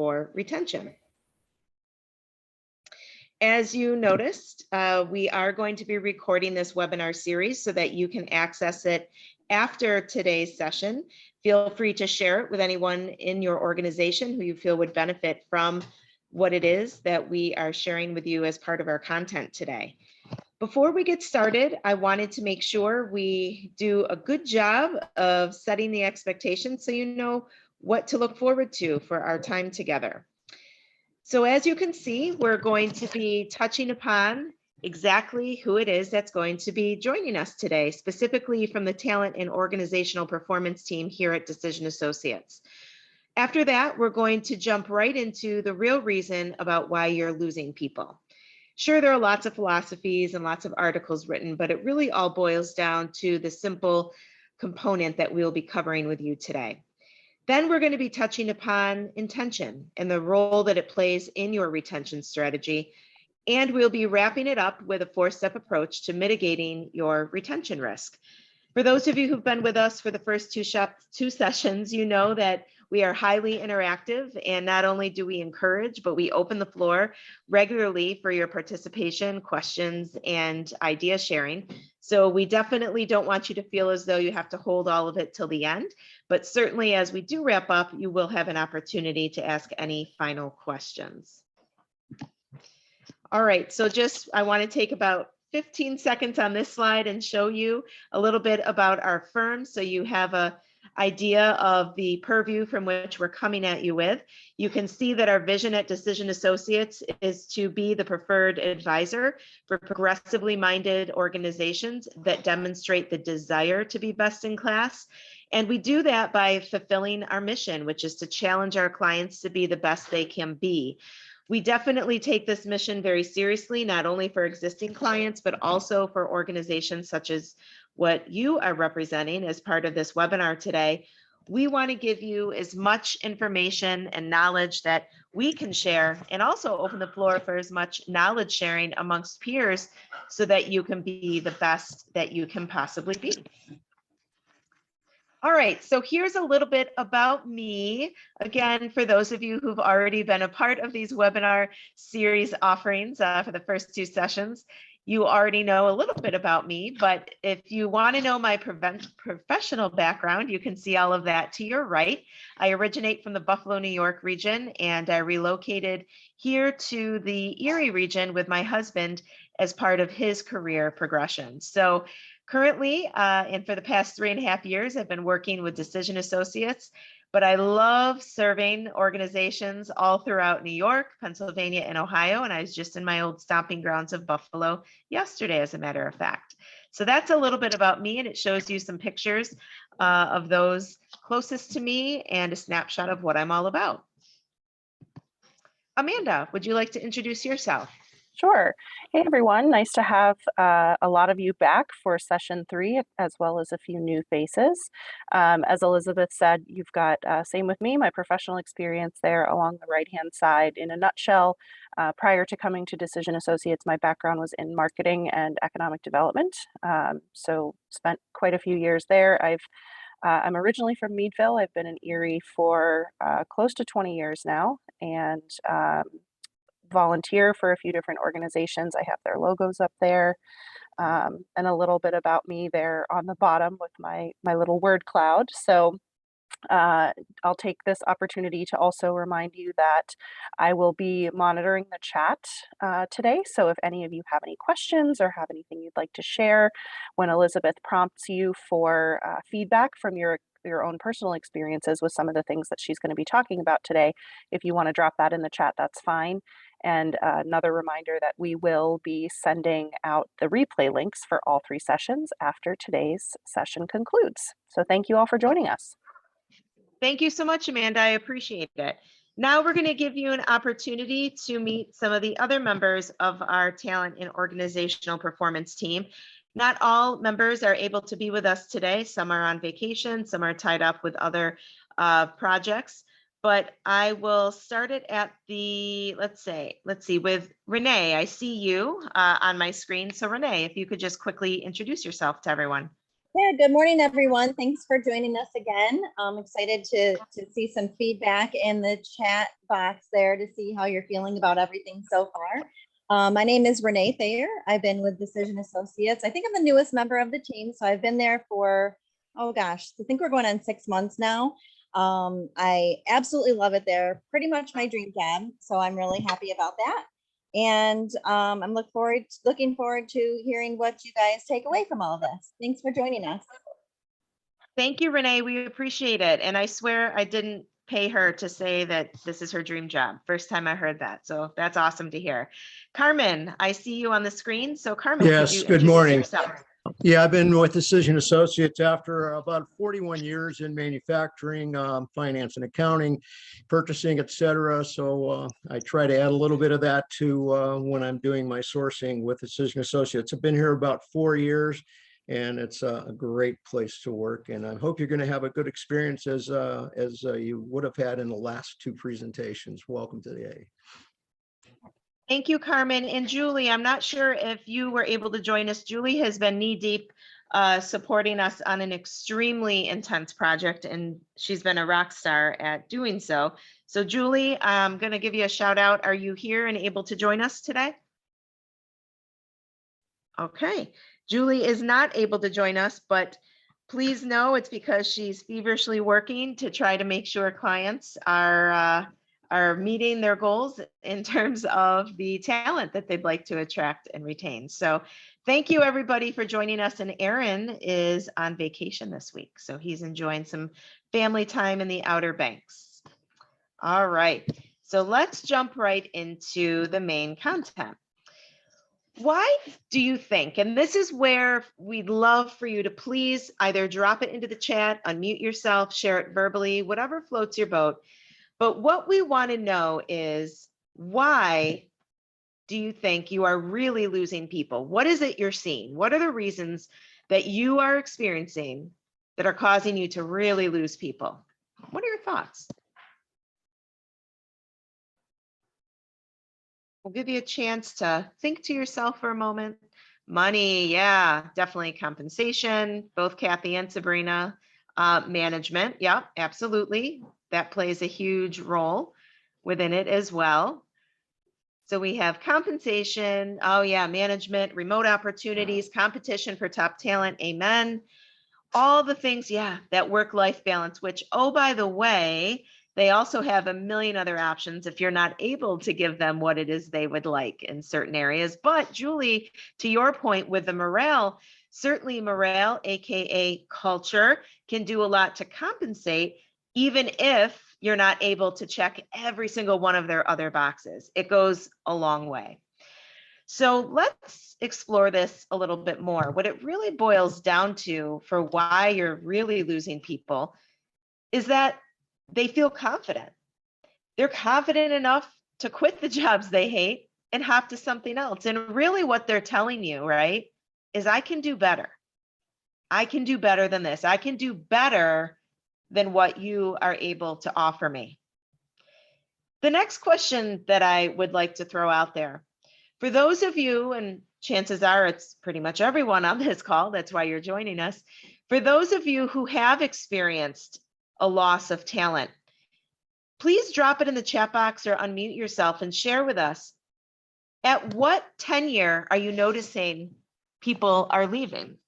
for retention. As you noticed, we are going to be recording this webinar series so that you can access it after today's session. Feel free to share it with anyone in your organization who you feel would benefit from what it is that we are sharing with you as part of our content today. Before we get started, I wanted to make sure we do a good job of setting the expectations so you know what to look forward to for our time together. So as you can see, we're going to be touching upon exactly who it is that's going to be joining us today, specifically from the Talent and Organizational Performance team here at Decision Associates. After that, we're going to jump right into the real reason about why you're losing people. Sure, there are lots of philosophies and lots of articles written, but it really all boils down to the simple component that we'll be covering with you today. Then we're going to be touching upon intention and the role that it plays in your retention strategy. And we'll be wrapping it up with a 4-step approach to mitigating your retention risk. For those of you who've been with us for the first two sessions, you know that we are highly interactive, and not only do we encourage, but we open the floor regularly for your participation, questions, and idea sharing. So we definitely don't want you to feel as though you have to hold all of it till the end, but certainly as we do wrap up, you will have an opportunity to ask any final questions. All right, so I want to take about 15 seconds on this slide and show you a little bit about our firm so you have an idea of the purview from which we're coming at you with. You can see that our vision at Decision Associates is to be the preferred advisor for progressively minded organizations that demonstrate the desire to be best in class. And we do that by fulfilling our mission, which is to challenge our clients to be the best they can be. We definitely take this mission very seriously, not only for existing clients, but also for organizations such as what you are representing as part of this webinar today. We want to give you as much information and knowledge that we can share, and also open the floor for as much knowledge sharing amongst peers so that you can be the best that you can possibly be. All right, so here's a little bit about me. Again, for those of you who've already been a part of these webinar series offerings for the first 2 sessions, you already know a little bit about me, but if you want to know my professional background, you can see all of that to your right. I originate from the Buffalo, New York region, and I relocated here to the Erie region with my husband as part of his career progression. So currently, and for the past 3.5 years, I've been working with Decision Associates, but I love serving organizations all throughout New York, Pennsylvania, and Ohio. And I was just in my old stomping grounds of Buffalo yesterday, as a matter of fact. So that's a little bit about me, and it shows you some pictures of those closest to me and a snapshot of what I'm all about. Amanda, would you like to introduce yourself? Sure. Hey, everyone. Nice to have a lot of you back for session 3, as well as a few new faces. As Elizabeth said, you've got, same with me, my professional experience there along the right-hand side. In a nutshell, prior to coming to Decision Associates, my background was in marketing and economic development. So spent quite a few years there. I'm originally from Meadville. I've been in Erie for close to 20 years now, and volunteer for a few different organizations. I have their logos up there, and a little bit about me there on the bottom with my little word cloud. So I'll take this opportunity to also remind you that I will be monitoring the chat today. So if any of you have any questions or have anything you'd like to share, when Elizabeth prompts you for feedback from your own personal experiences with some of the things that she's going to be talking about today, if you want to drop that in the chat, that's fine. And another reminder that we will be sending out the replay links for all 3 sessions after today's session concludes. So thank you all for joining us. Thank you so much, Amanda. I appreciate it. Now we're going to give you an opportunity to meet some of the other members of our Talent and Organizational Performance team. Not all members are able to be with us today. Some are on vacation, some are tied up with other projects. But I will start it at the, let's see, with Renee. I see you on my screen. So Renee, if you could just quickly introduce yourself to everyone. Yeah, good morning, everyone. Thanks for joining us again. I'm excited to see some feedback in the chat box there to see how you're feeling about everything so far. My name is Renee Thayer. I've been with Decision Associates. I think I'm the newest member of the team, so I've been there for, oh gosh, I think we're going on 6 months now. I absolutely love it there. Pretty much my dream job, so I'm really happy about that. And I'm looking forward to hearing what you guys take away from all of this. Thanks for joining us. Thank you, Renee. We appreciate it. And I swear I didn't pay her to say that this is her dream job. First time I heard that. So that's awesome to hear. Carmen, I see you on the screen. So Carmen, could Yes, you good introduce morning. yourself? Yeah, I've been with Decision Associates after about 41 years in manufacturing, finance and accounting, purchasing, et cetera. So I try to add a little bit of that to when I'm doing my sourcing with Decision Associates. I've been here about 4 years, and it's a great place to work. And I hope you're going to have a good experience as you would have had in the last 2 presentations. Welcome to the A. Thank you, Carmen. And Julie, I'm not sure if you were able to join us. Julie has been knee deep supporting us on an extremely intense project, and she's been a rock star at doing so. So Julie, I'm going to give you a shout out. Are you here and able to join us today? Okay, Julie is not able to join us, but please know it's because she's feverishly working to try to make sure clients are meeting their goals in terms of the talent that they'd like to attract and retain. So thank you everybody for joining us. And Aaron is on vacation this week, so he's enjoying some family time in the Outer Banks. All right, so let's jump right into the main content. Why do you think, and this is where we'd love for you to please either drop it into the chat, unmute yourself, share it verbally, whatever floats your boat. But what we want to know is, why do you think you are really losing people? What is it you're seeing? What are the reasons that you are experiencing that are causing you to really lose people? What are your thoughts? We'll give you a chance to think to yourself for a moment. Money, yeah, definitely. Compensation, both Kathy and Sabrina. Management, yeah, absolutely. That plays a huge role within it as well. So we have compensation, oh yeah, management, remote opportunities, competition for top talent, amen. All the things, yeah, that work-life balance, which, oh, by the way, they also have a million other options if you're not able to give them what it is they would like in certain areas. But Julie, to your point with the morale, certainly morale, AKA culture, can do a lot to compensate, even if you're not able to check every single one of their other boxes. It goes a long way. So let's explore this a little bit more. What it really boils down to for why you're really losing people is that they feel confident. They're confident enough to quit the jobs they hate and hop to something else. And really what they're telling you, right, is I can do better. I can do better than this. I can do better than what you are able to offer me. The next question that I would like to throw out there, for those of you, and chances are it's pretty much everyone on this call, that's why you're joining us. For those of you who have experienced a loss of talent, please drop it in the chat box or unmute yourself and share with us, at what tenure are you noticing people are leaving?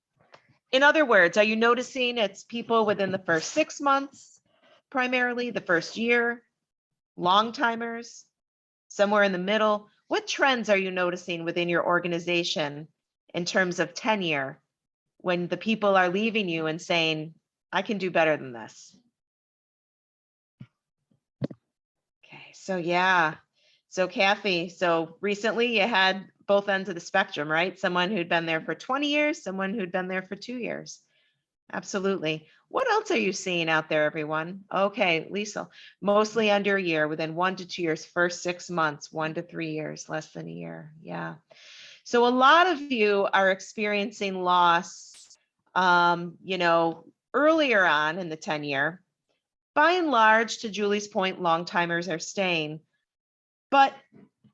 In other words, are you noticing it's people within the first 6 months, primarily the first year, long timers, somewhere in the middle? What trends are you noticing within your organization in terms of tenure when the people are leaving you and saying, I can do better than this? Okay, so yeah. So Kathy, so recently you had both ends of the spectrum, right? Someone who'd been there for 20 years, someone who'd been there for 2 years. Absolutely. What else are you seeing out there, everyone? Okay, Lisa, mostly under a year, within 1 to 2 years, first 6 months, 1 to 3 years, less than a year. Yeah. So a lot of you are experiencing loss, earlier on in the tenure. By and large, to Julie's point, long timers are staying. But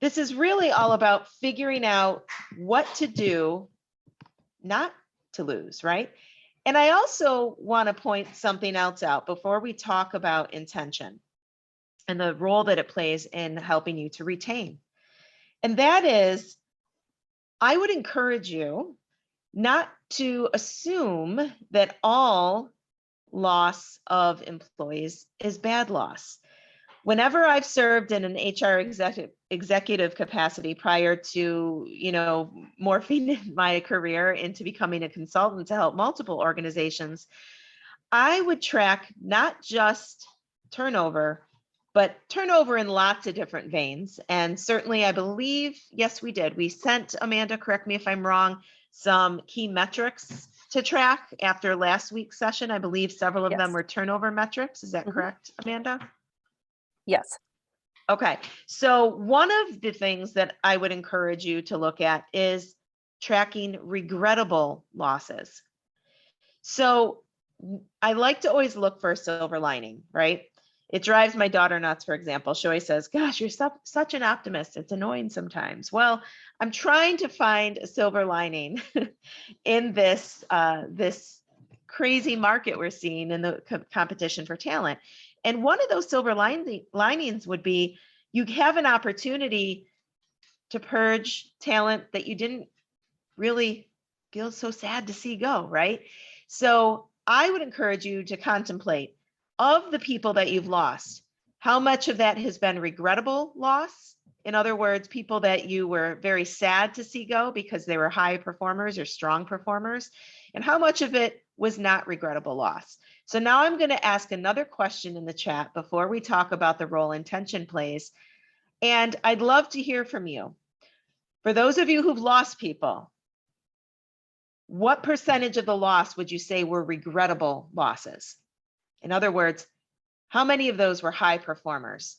this is really all about figuring out what to do not to lose, right? And I also want to point something else out before we talk about intention and the role that it plays in helping you to retain. And that is, I would encourage you not to assume that all loss of employees is bad loss. Whenever I've served in an HR executive capacity prior to, morphing my career into becoming a consultant to help multiple organizations, I would track not just turnover, but turnover in lots of different veins. And certainly I believe, yes, we did. We sent, Amanda, correct me if I'm wrong, some key metrics to track after last week's session. I believe several of them Yes. were turnover metrics. Is that correct, Amanda? Yes. Okay, so one of the things that I would encourage you to look at is tracking regrettable losses. So I like to always look for a silver lining, right? It drives my daughter nuts, for example. She always says, gosh, you're such an optimist. It's annoying sometimes. Well, I'm trying to find a silver lining in this crazy market we're seeing in the competition for talent. And one of those silver linings would be you have an opportunity to purge talent that you didn't really feel so sad to see go, right? So I would encourage you to contemplate, of the people that you've lost, how much of that has been regrettable loss? In other words, people that you were very sad to see go because they were high performers or strong performers, and how much of it was not regrettable loss? So now I'm going to ask another question in the chat before we talk about the role intention plays. And I'd love to hear from you. For those of you who've lost people, what percentage of the loss would you say were regrettable losses? In other words, how many of those were high performers,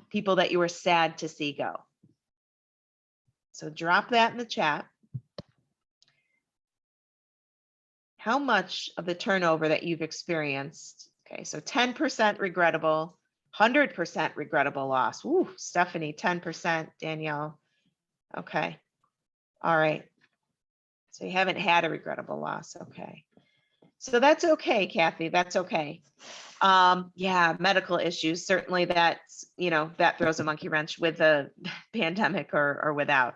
people that you were sad to see go? So drop that in the chat. How much of the turnover that you've experienced? Okay, so 10% regrettable, 100% regrettable loss. Ooh, Stephanie, 10%, Danielle. Okay, all right. So you haven't had a regrettable loss, okay. So that's okay, Kathy, that's okay. Yeah, medical issues, certainly that's, that throws a monkey wrench with the pandemic or without.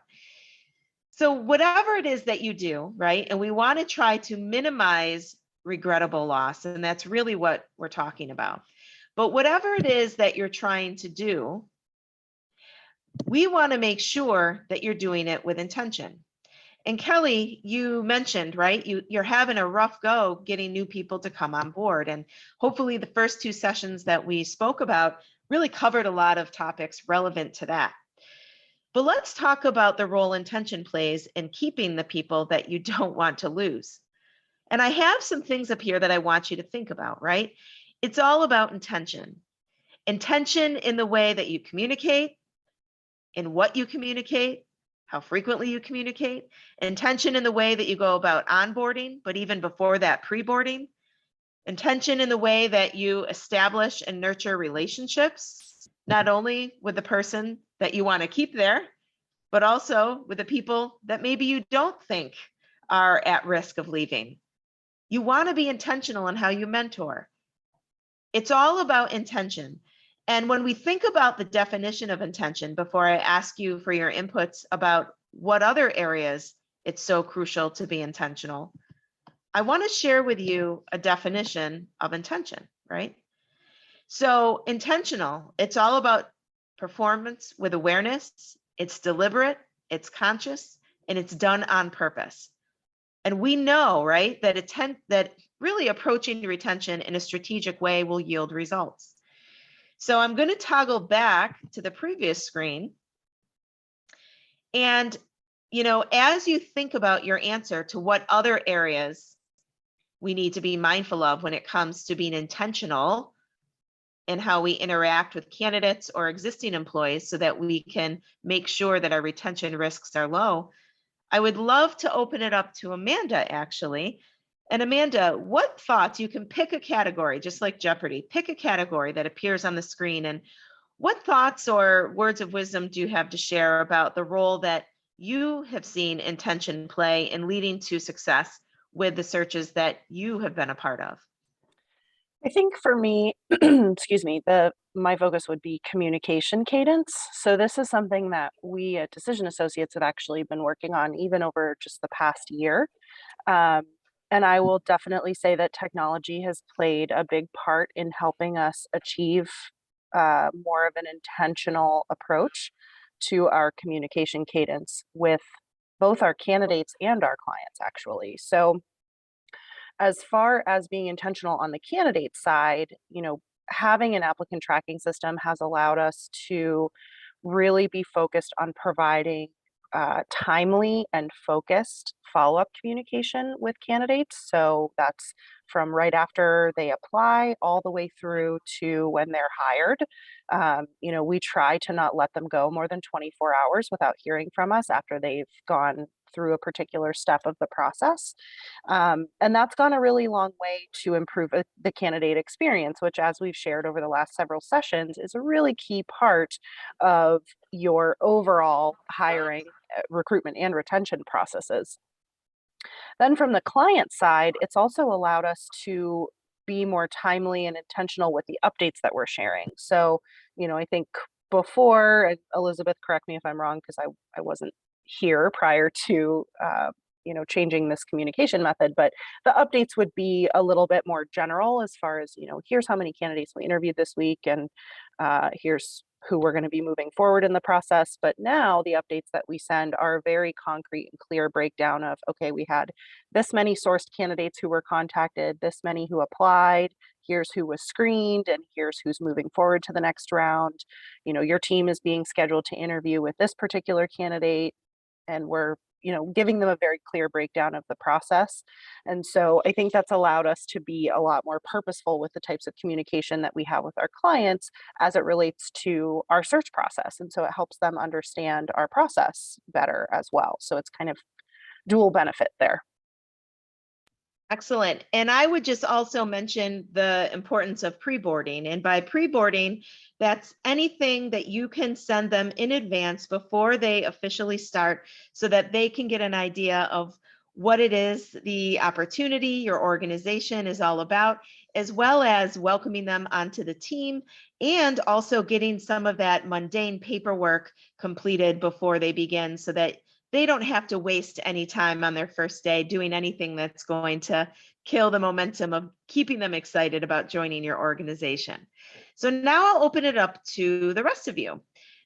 So whatever it is that you do, right? And we want to try to minimize regrettable loss, and that's really what we're talking about. But whatever it is that you're trying to do, we want to make sure that you're doing it with intention. And Kelly, you mentioned, right, you're having a rough go getting new people to come on board. And hopefully the first two sessions that we spoke about really covered a lot of topics relevant to that. But let's talk about the role intention plays in keeping the people that you don't want to lose. And I have some things up here that I want you to think about, right? It's all about intention. Intention in the way that you communicate, in what you communicate, how frequently you communicate, intention in the way that you go about onboarding, but even before that, pre-boarding, intention in the way that you establish and nurture relationships, not only with the person that you want to keep there, but also with the people that maybe you don't think are at risk of leaving. You want to be intentional in how you mentor. It's all about intention. And when we think about the definition of intention, before I ask you for your inputs about what other areas it's so crucial to be intentional, I want to share with you a definition of intention, right? So intentional, it's all about performance with awareness. It's deliberate, it's conscious, and it's done on purpose. And we know, right, that really approaching retention in a strategic way will yield results. So I'm going to toggle back to the previous screen. And, as you think about your answer to what other areas we need to be mindful of when it comes to being intentional in how we interact with candidates or existing employees so that we can make sure that our retention risks are low, I would love to open it up to Amanda, actually. And Amanda, what thoughts, you can pick a category, just like Jeopardy, pick a category that appears on the screen. And what thoughts or words of wisdom do you have to share about the role that you have seen intention play in leading to success with the searches that you have been a part of? I think for me, excuse me, my focus would be communication cadence. So this is something that we at Decision Associates have actually been working on even over just the past year. Um, and I will definitely say that technology has played a big part in helping us achieve more of an intentional approach to our communication cadence with both our candidates and our clients, actually. So as far as being intentional on the candidate side, having an applicant tracking system has allowed us to really be focused on providing timely and focused follow-up communication with candidates. So that's from right after they apply all the way through to when they're hired. We try to not let them go more than 24 hours without hearing from us after they've gone through a particular step of the process. And that's gone a really long way to improve the candidate experience, which, as we've shared over the last several sessions, is a really key part of your overall hiring, recruitment, and retention processes. Then from the client side, it's also allowed us to be more timely and intentional with the updates that we're sharing. So, I think before, and Elizabeth, correct me if I'm wrong, because I wasn't here prior to changing this communication method, but the updates would be a little bit more general as far as, here's how many candidates we interviewed this week, and here's who we're going to be moving forward in the process. But now the updates that we send are a very concrete and clear breakdown of, okay, we had this many sourced candidates who were contacted, this many who applied, here's who was screened, and here's who's moving forward to the next round. Your team is being scheduled to interview with this particular candidate, and we're giving them a very clear breakdown of the process. And so I think that's allowed us to be a lot more purposeful with the types of communication that we have with our clients as it relates to our search process. And so it helps them understand our process better as well. So it's kind of dual benefit there. Excellent. And I would just also mention the importance of pre-boarding. And by pre-boarding, that's anything that you can send them in advance before they officially start so that they can get an idea of what it is the opportunity your organization is all about, as well as welcoming them onto the team and also getting some of that mundane paperwork completed before they begin so that they don't have to waste any time on their first day doing anything that's going to kill the momentum of keeping them excited about joining your organization. So now I'll open it up to the rest of you.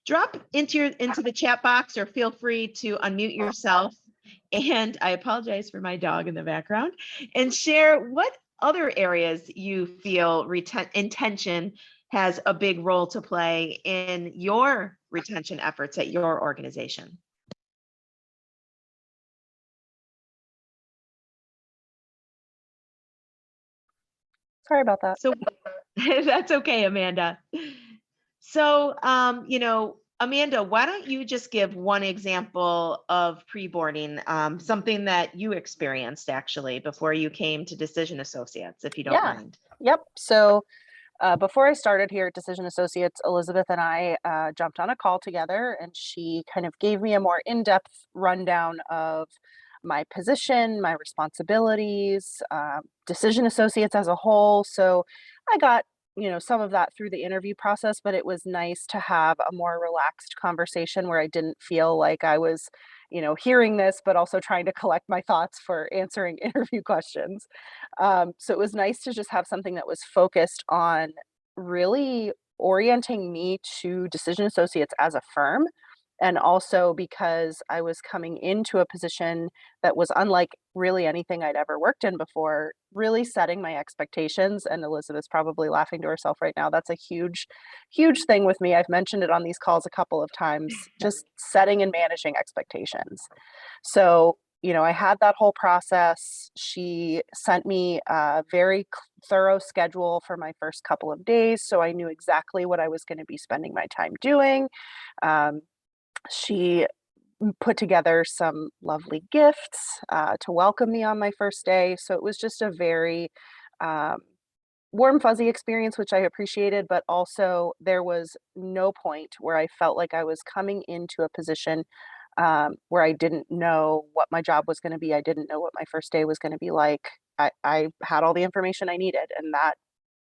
Drop into the chat box or feel free to unmute yourself. And I apologize for my dog in the background, and share what other areas you feel intention has a big role to play in your retention efforts at your organization. Sorry about that. So that's okay, Amanda. So, Amanda, why don't you just give one example of pre-boarding, something that you experienced actually before you came to Decision Associates, if you don't mind. Yep. So before I started here at Decision Associates, Elizabeth and I jumped on a call together, and she kind of gave me a more in-depth rundown of my position, my responsibilities, Decision Associates as a whole. So I got some of that through the interview process, but it was nice to have a more relaxed conversation where I didn't feel like I was hearing this, but also trying to collect my thoughts for answering interview questions. So it was nice to just have something that was focused on really orienting me to Decision Associates as a firm. And also because I was coming into a position that was unlike really anything I'd ever worked in before, really setting my expectations. And Elizabeth's probably laughing to herself right now. That's a huge, huge thing with me. I've mentioned it on these calls a couple of times, just setting and managing expectations. So, I had that whole process. She sent me a very thorough schedule for my first couple of days, so I knew exactly what I was going to be spending my time doing. She put together some lovely gifts to welcome me on my first day. So it was just a very warm, fuzzy experience, which I appreciated, but also there was no point where I felt like I was coming into a position where I didn't know what my job was going to be. I didn't know what my first day was going to be like. I had all the information I needed, and that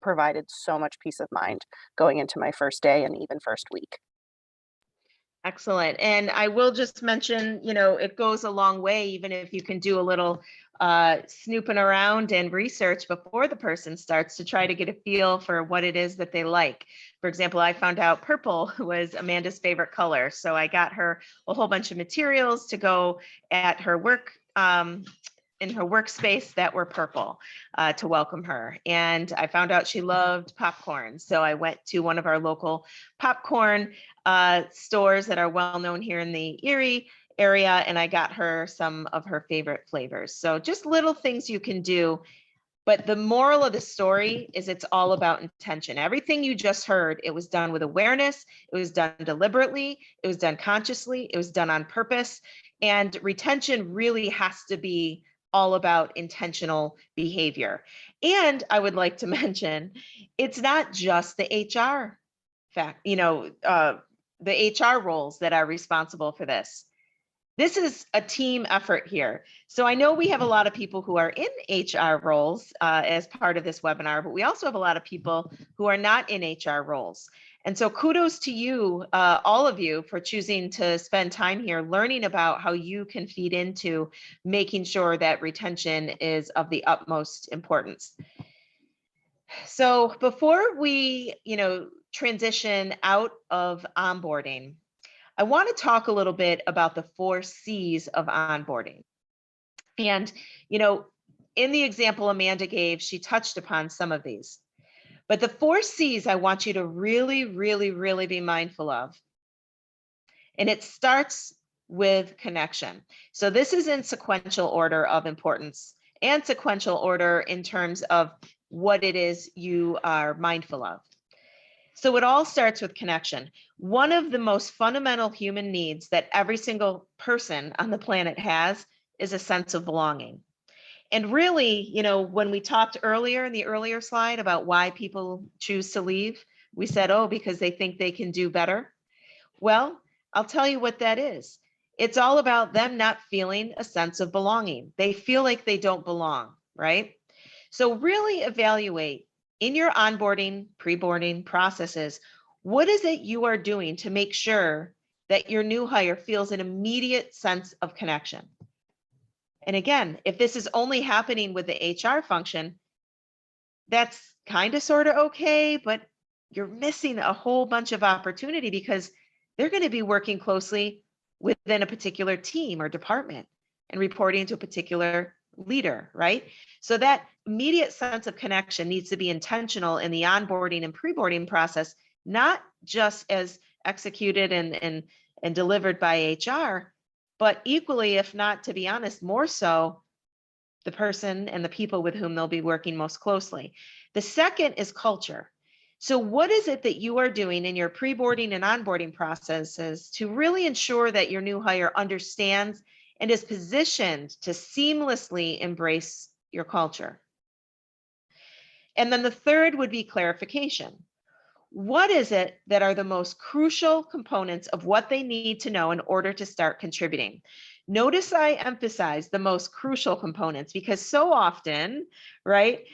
provided so much peace of mind going into my first day and even first week. Excellent. And I will just mention, it goes a long way, even if you can do a little snooping around and research before the person starts to try to get a feel for what it is that they like. For example, I found out purple was Amanda's favorite color. So I got her a whole bunch of materials to go at her work, in her workspace that were purple to welcome her. And I found out she loved popcorn. So I went to one of our local popcorn stores that are well known here in the Erie area, and I got her some of her favorite flavors. So just little things you can do. But the moral of the story is it's all about intention. Everything you just heard, it was done with awareness, it was done deliberately, it was done consciously, it was done on purpose. And retention really has to be all about intentional behavior. And I would like to mention, it's not just the HR the HR roles that are responsible for this. This is a team effort here. So I know we have a lot of people who are in HR roles as part of this webinar, but we also have a lot of people who are not in HR roles. And so kudos to you, all of you, for choosing to spend time here learning about how you can feed into making sure that retention is of the utmost importance. So before we, transition out of onboarding, I want to talk a little bit about the 4 C's of onboarding. And, in the example Amanda gave, she touched upon some of these. But the 4 C's I want you to really, really, really be mindful of. And it starts with connection. So this is in sequential order of importance and sequential order in terms of what it is you are mindful of. So it all starts with connection. One of the most fundamental human needs that every single person on the planet has is a sense of belonging. And really, when we talked earlier in the earlier slide about why people choose to leave, we said, because they think they can do better. Well, I'll tell you what that is. It's all about them not feeling a sense of belonging. They feel like they don't belong, right? So really evaluate in your onboarding, pre-boarding processes, what is it you are doing to make sure that your new hire feels an immediate sense of connection? And again, if this is only happening with the HR function, that's kind of sort of okay, but you're missing a whole bunch of opportunity because they're going to be working closely within a particular team or department and reporting to a particular leader, right? So that immediate sense of connection needs to be intentional in the onboarding and pre-boarding process, not just as executed and delivered by HR, but equally, if not, to be honest, more so, the person and the people with whom they'll be working most closely. The second is culture. So what is it that you are doing in your pre-boarding and onboarding processes to really ensure that your new hire understands and is positioned to seamlessly embrace your culture? And then the third would be clarification. What is it that are the most crucial components of what they need to know in order to start contributing? Notice I emphasize the most crucial components because so often, right,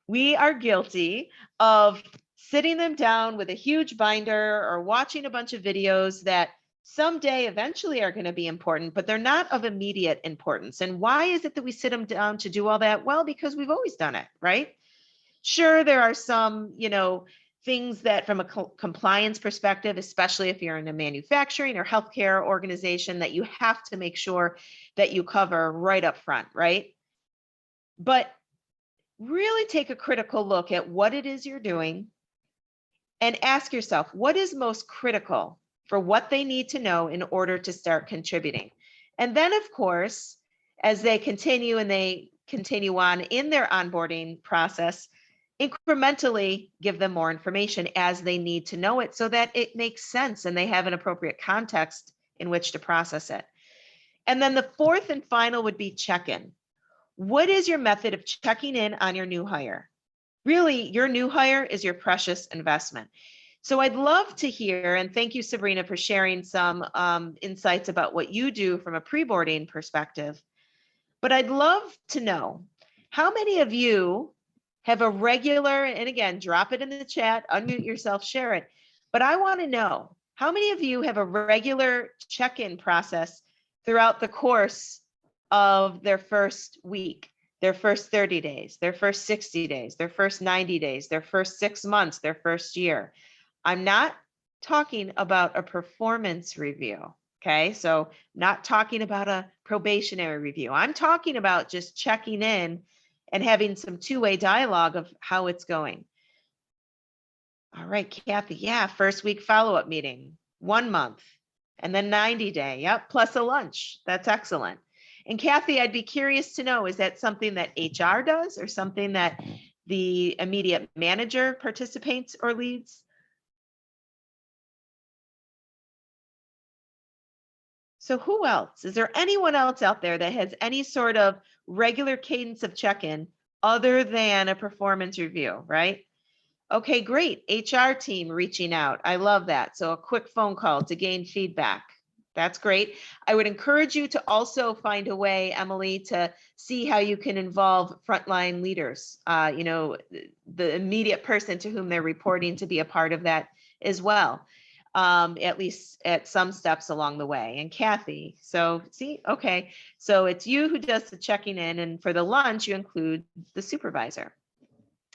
we are guilty of sitting them down with a huge binder or watching a bunch of videos that someday eventually are going to be important, but they're not of immediate importance. And why is it that we sit them down to do all that? Well, because we've always done it, right? Sure, there are some, things that from a compliance perspective, especially if you're in a manufacturing or healthcare organization, that you have to make sure that you cover right up front, right? But really take a critical look at what it is you're doing and ask yourself, what is most critical for what they need to know in order to start contributing? And then, of course, as they continue on in their onboarding process, incrementally give them more information as they need to know it so that it makes sense and they have an appropriate context in which to process it. And then the fourth and final would be check-in. What is your method of checking in on your new hire? Really, your new hire is your precious investment. So I'd love to hear, and thank you, Sabrina, for sharing some insights about what you do from a pre-boarding perspective. But I'd love to know, how many of you have a regular, and again, drop it in the chat, unmute yourself, share it. But I want to know, how many of you have a regular check-in process throughout the course of their first week, their first 30 days, their first 60 days, their first 90 days, their first 6 months, their first year? I'm not talking about a performance review. Okay, so not talking about a probationary review. I'm talking about just checking in and having some two-way dialogue of how it's going. All right, Kathy, yeah, first week follow-up meeting, 1 month, and then 90-day, yep, plus a lunch. That's excellent. And Kathy, I'd be curious to know, is that something that HR does or something that the immediate manager participates or leads? So who else? Is there anyone else out there that has any sort of regular cadence of check-in other than a performance review, right? Okay, great. HR team reaching out. I love that. So a quick phone call to gain feedback. That's great. I would encourage you to also find a way, Emily, to see how you can involve frontline leaders, the immediate person to whom they're reporting, to be a part of that as well. At least at some steps along the way. And Kathy, so see, okay, so it's you who does the checking in, and for the lunch, you include the supervisor.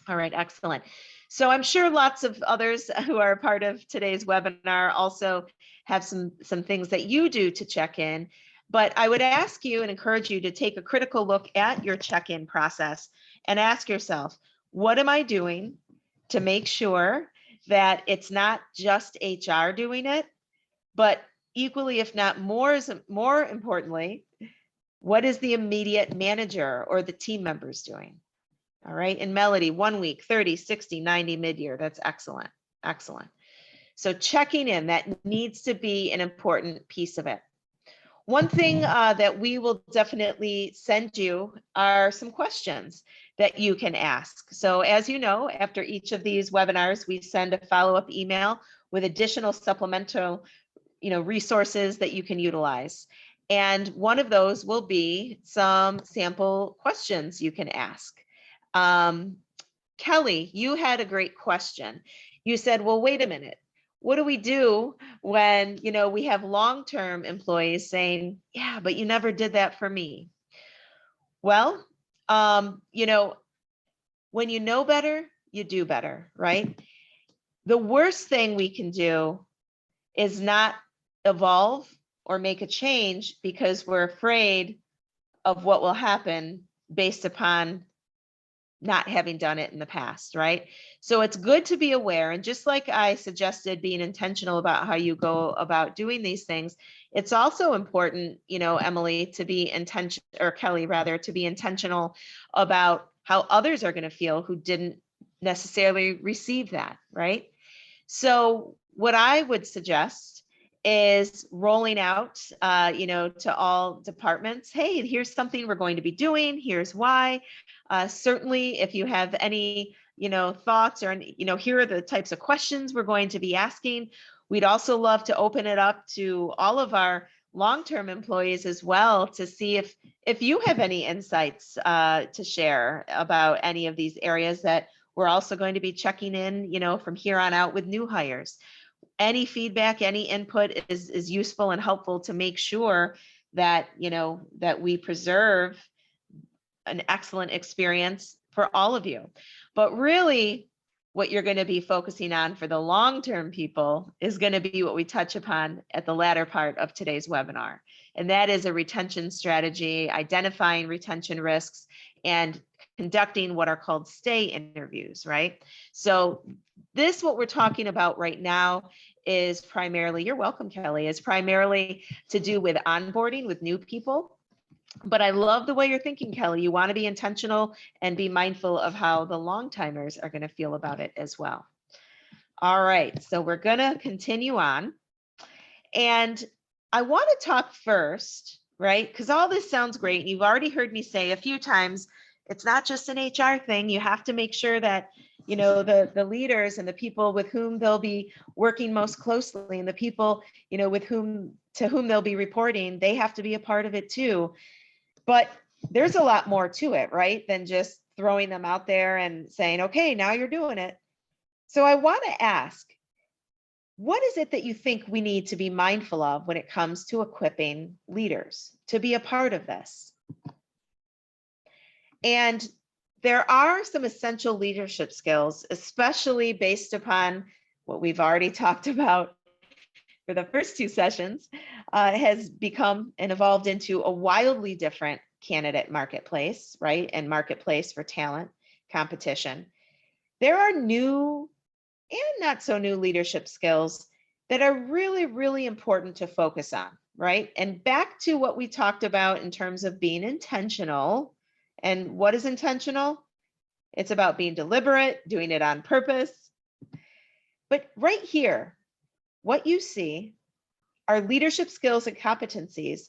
All right, excellent. So I'm sure lots of others who are a part of today's webinar also have some things that you do to check in, but I would ask you and encourage you to take a critical look at your check-in process and ask yourself, what am I doing to make sure that it's not just HR doing it, but equally, if not more importantly, what is the immediate manager or the team members doing? All right, and Melody, 1 week, 30, 60, 90, mid-year, that's excellent, excellent. So checking in, that needs to be an important piece of it. One thing that we will definitely send you are some questions that you can ask. So as you know, after each of these webinars, we send a follow-up email with additional supplemental, resources that you can utilize. And one of those will be some sample questions you can ask. Kelly, you had a great question. You said, well, wait a minute. What do we do when, we have long-term employees saying, yeah, but you never did that for me? Well, when you know better, you do better, right? The worst thing we can do is not evolve or make a change because we're afraid of what will happen based upon not having done it in the past, right? So it's good to be aware. And just like I suggested, being intentional about how you go about doing these things, it's also important, Emily, to be intentional, or Kelly rather, to be intentional about how others are going to feel who didn't necessarily receive that, right? So what I would suggest is rolling out, to all departments, hey, here's something we're going to be doing, here's why. Certainly, if you have any, thoughts or, here are the types of questions we're going to be asking. We'd also love to open it up to all of our long-term employees as well to see if you have any insights to share about any of these areas that we're also going to be checking in, from here on out with new hires. Any feedback, any input is useful and helpful to make sure that, that we preserve an excellent experience for all of you. But really, what you're going to be focusing on for the long-term people is going to be what we touch upon at the latter part of today's webinar. And that is a retention strategy, identifying retention risks, and conducting what are called stay interviews, right? So this, what we're talking about right now, is primarily, you're welcome, Kelly, is primarily to do with onboarding with new people. But I love the way you're thinking, Kelly. You want to be intentional and be mindful of how the long timers are going to feel about it as well. All right, so we're going to continue on. And I want to talk first, right? Because all this sounds great. And you've already heard me say a few times, it's not just an HR thing. You have to make sure that the leaders and the people with whom they'll be working most closely, and the people, to whom they'll be reporting, they have to be a part of it too. But there's a lot more to it, right? Than just throwing them out there and saying, okay, now you're doing it. So I want to ask, what is it that you think we need to be mindful of when it comes to equipping leaders to be a part of this? And there are some essential leadership skills, especially based upon what we've already talked about for the first two sessions, has become and evolved into a wildly different candidate marketplace, right? And marketplace for talent competition. There are new and not so new leadership skills that are really, really important to focus on, right? And back to what we talked about in terms of being intentional. And what is intentional? It's about being deliberate, doing it on purpose. But right here, what you see are leadership skills and competencies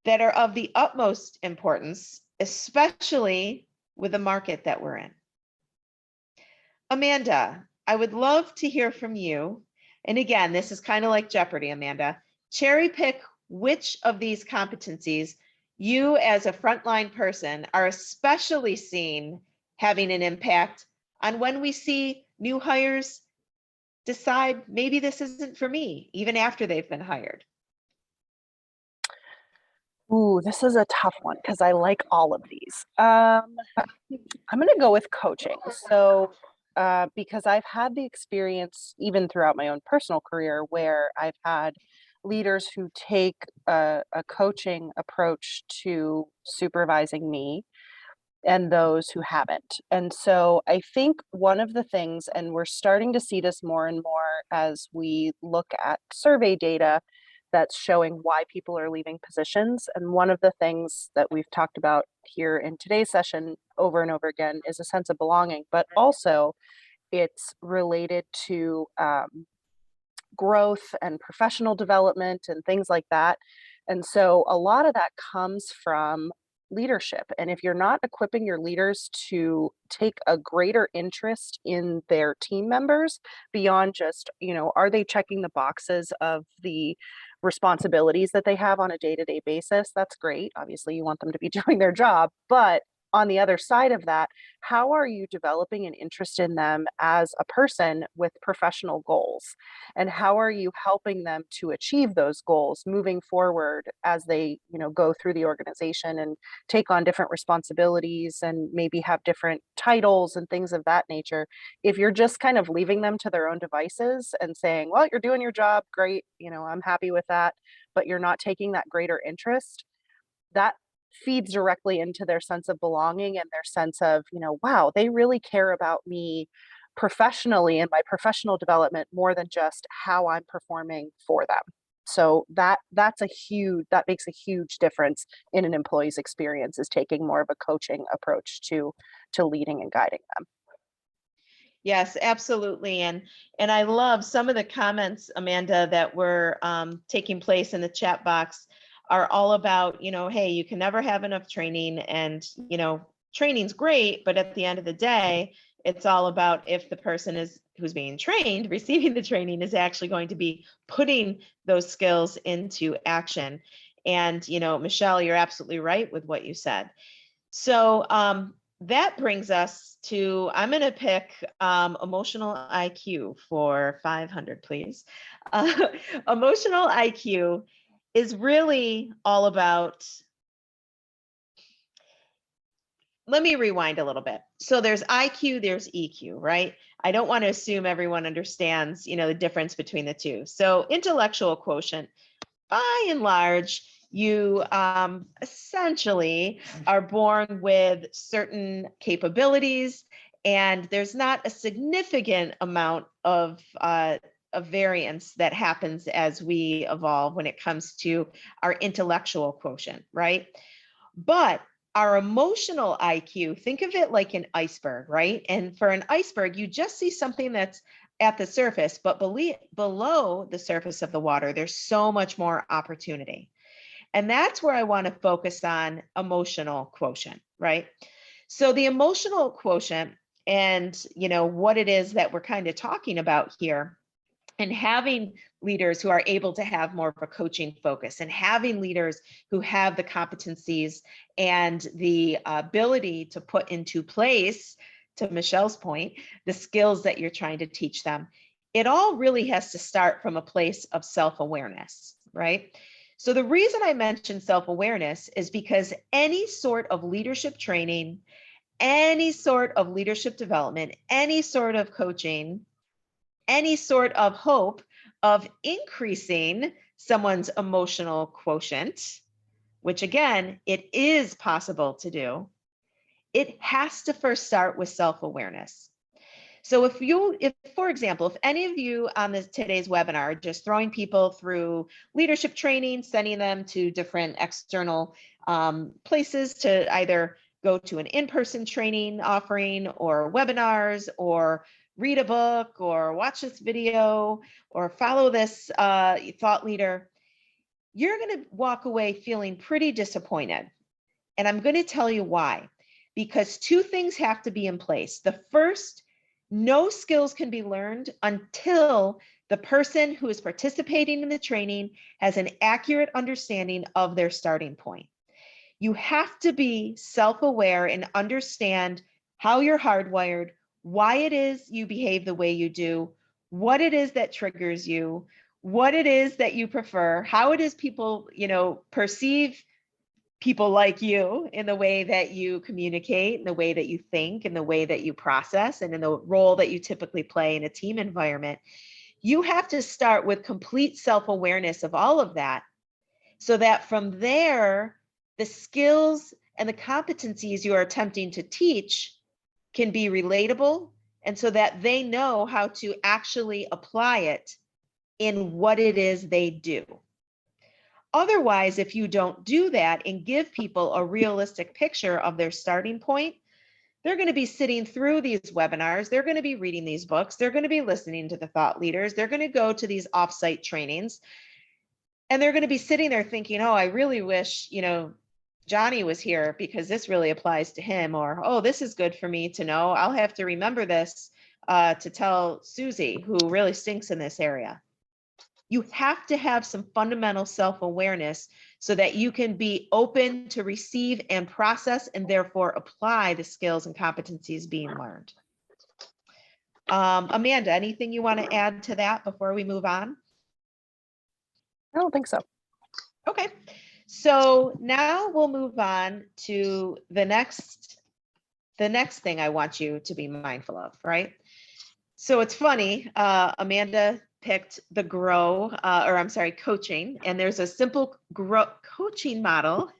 that are of the utmost importance, especially with the market that we're in. Amanda, I would love to hear from you. And again, this is kind of like Jeopardy, Amanda. Cherry pick which of these competencies you as a frontline person are especially seeing having an impact on when we see new hires decide maybe this isn't for me, even after they've been hired. Ooh, this is a tough one because I like all of these. I'm going to go with coaching. So, because I've had the experience, even throughout my own personal career, where I've had leaders who take a coaching approach to supervising me and those who haven't. And so I think one of the things, and we're starting to see this more and more as we look at survey data that's showing why people are leaving positions. And one of the things that we've talked about here in today's session over and over again is a sense of belonging, but also it's related to growth and professional development and things like that. And so a lot of that comes from leadership. And if you're not equipping your leaders to take a greater interest in their team members beyond just, are they checking the boxes of the responsibilities that they have on a day-to-day basis? That's great. Obviously, you want them to be doing their job, but on the other side of that, how are you developing an interest in them as a person with professional goals? And how are you helping them to achieve those goals moving forward as they, go through the organization and take on different responsibilities and maybe have different titles and things of that nature? If you're just kind of leaving them to their own devices and saying, well, you're doing your job, great, I'm happy with that, but you're not taking that greater interest, that feeds directly into their sense of belonging and their sense of, wow, they really care about me professionally and my professional development more than just how I'm performing for them. So that makes a huge difference in an employee's experience, is taking more of a coaching approach to leading and guiding them. Yes, absolutely. And I love some of the comments, Amanda, that were taking place in the chat box are all about, hey, you can never have enough training, and, training's great, but at the end of the day, it's all about if the person who's being trained, receiving the training, is actually going to be putting those skills into action. And, Michelle, you're absolutely right with what you said. So that brings us to, I'm going to pick emotional IQ for 500, please. Emotional IQ is really all about, let me rewind a little bit. So there's IQ, there's EQ, right? I don't want to assume everyone understands, the difference between the two. So intellectual quotient, by and large, you essentially are born with certain capabilities, and there's not a significant amount of variance that happens as we evolve when it comes to our intellectual quotient, right? But our emotional IQ, think of it like an iceberg, right? And for an iceberg, you just see something that's at the surface, but below the surface of the water, there's so much more opportunity. And that's where I want to focus on emotional quotient, right? So the emotional quotient, and, what it is that we're kind of talking about here, and having leaders who are able to have more of a coaching focus, and having leaders who have the competencies and the ability to put into place, to Michelle's point, the skills that you're trying to teach them. It all really has to start from a place of self-awareness, right? So the reason I mentioned self-awareness is because any sort of leadership training, any sort of leadership development, any sort of coaching, any sort of hope of increasing someone's emotional quotient, which again, it is possible to do, it has to first start with self-awareness. So if, for example, if any of you on today's webinar are just throwing people through leadership training, sending them to different external places to either go to an in-person training offering or webinars, or read a book, or watch this video, or follow this thought leader, you're going to walk away feeling pretty disappointed. And I'm going to tell you why. Because two things have to be in place. The first, no skills can be learned until the person who is participating in the training has an accurate understanding of their starting point. You have to be self-aware and understand how you're hardwired, why it is you behave the way you do, what it is that triggers you, what it is that you prefer, how it is people, perceive people like you in the way that you communicate, in the way that you think, in the way that you process, and in the role that you typically play in a team environment. You have to start with complete self-awareness of all of that, so that from there, the skills and the competencies you are attempting to teach can be relatable, and so that they know how to actually apply it in what it is they do. Otherwise, if you don't do that and give people a realistic picture of their starting point, they're going to be sitting through these webinars, they're going to be reading these books, they're going to be listening to the thought leaders, they're going to go to these offsite trainings, and they're going to be sitting there thinking, oh, I really wish, Johnny was here because this really applies to him, or, oh, this is good for me to know. I'll have to remember this to tell Susie, who really stinks in this area. You have to have some fundamental self-awareness so that you can be open to receive and process, and therefore apply the skills and competencies being learned. Amanda, anything you want to add to that before we move on? I don't think so. Okay, so now we'll move on to the next thing I want you to be mindful of, right? So it's funny, Amanda picked the coaching, and there's a simple coaching model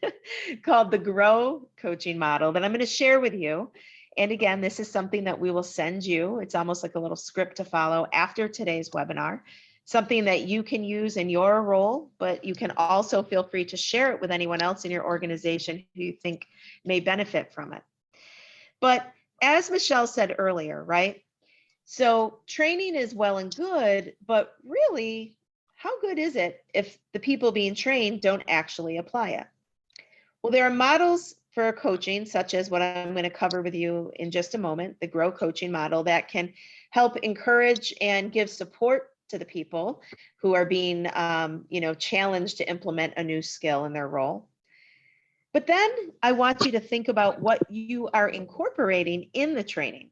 called the GROW coaching model that I'm going to share with you. And again, this is something that we will send you. It's almost like a little script to follow after today's webinar, something that you can use in your role, but you can also feel free to share it with anyone else in your organization who you think may benefit from it. But as Michelle said earlier, right? So training is well and good, but really, how good is it if the people being trained don't actually apply it? Well, there are models for coaching, such as what I'm going to cover with you in just a moment, the GROW coaching model, that can help encourage and give support to the people who are being, challenged to implement a new skill in their role. But then I want you to think about what you are incorporating in the training.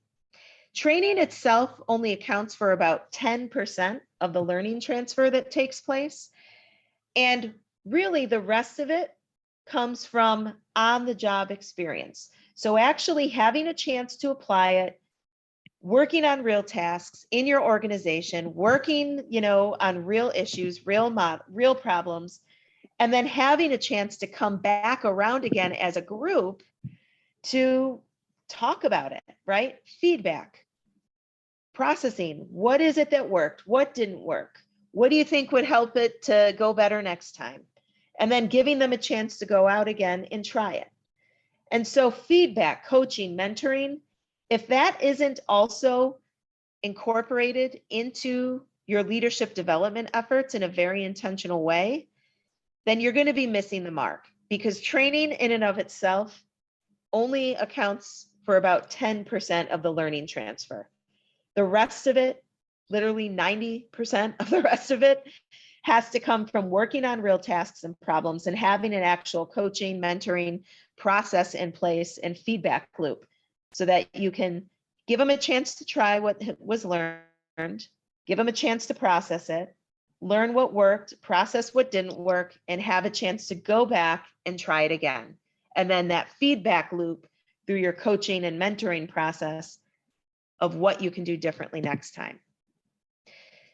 Training itself only accounts for about 10% of the learning transfer that takes place. And really the rest of it comes from on-the-job experience. So actually having a chance to apply it, working on real tasks in your organization, working, on real issues, real problems, and then having a chance to come back around again as a group to talk about it, right? Feedback. Processing, what is it that worked? What didn't work? What do you think would help it to go better next time? And then giving them a chance to go out again and try it. And so feedback, coaching, mentoring, if that isn't also incorporated into your leadership development efforts in a very intentional way, then you're going to be missing the mark, because training in and of itself only accounts for about 10% of the learning transfer. The rest of it, literally 90% of the rest of it, has to come from working on real tasks and problems and having an actual coaching, mentoring process in place and feedback loop so that you can give them a chance to try what was learned, give them a chance to process it, learn what worked, process what didn't work, and have a chance to go back and try it again. And then that feedback loop through your coaching and mentoring process of what you can do differently next time.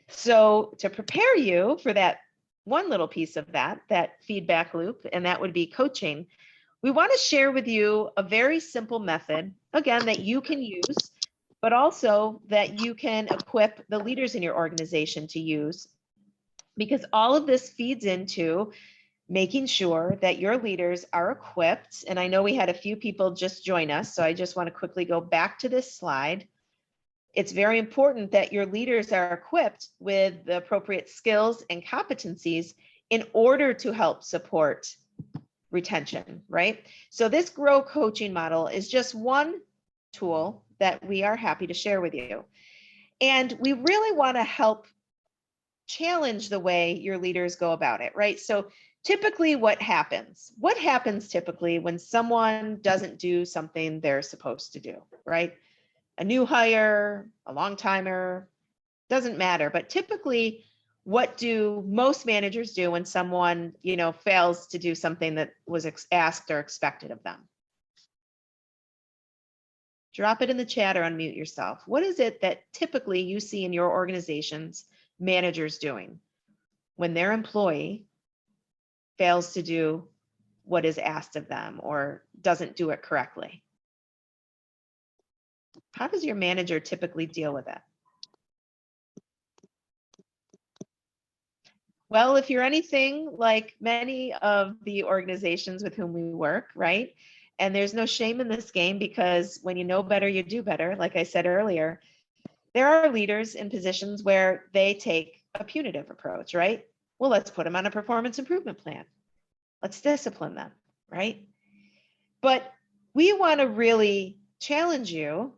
So to prepare you for that one little piece of that feedback loop, and that would be coaching, we want to share with you a very simple method, again, that you can use, but also that you can equip the leaders in your organization to use, because all of this feeds into making sure that your leaders are equipped. And I know we had a few people just join us, so I just want to quickly go back to this slide. It's very important that your leaders are equipped with the appropriate skills and competencies in order to help support retention, right? So this Grow coaching model is just one tool that we are happy to share with you. And we really want to help challenge the way your leaders go about it, right? So typically what happens typically when someone doesn't do something they're supposed to do, right? A new hire, a long timer, doesn't matter. But typically, what do most managers do when someone, fails to do something that was asked or expected of them? Drop it in the chat or unmute yourself. What is it that typically you see in your organizations managers doing when their employee fails to do what is asked of them or doesn't do it correctly? How does your manager typically deal with it? Well, if you're anything like many of the organizations with whom we work, right? And there's no shame in this game, because when you know better, you do better. Like I said earlier, there are leaders in positions where they take a punitive approach, right? Well, let's put them on a performance improvement plan. Let's discipline them, right? But we want to really challenge you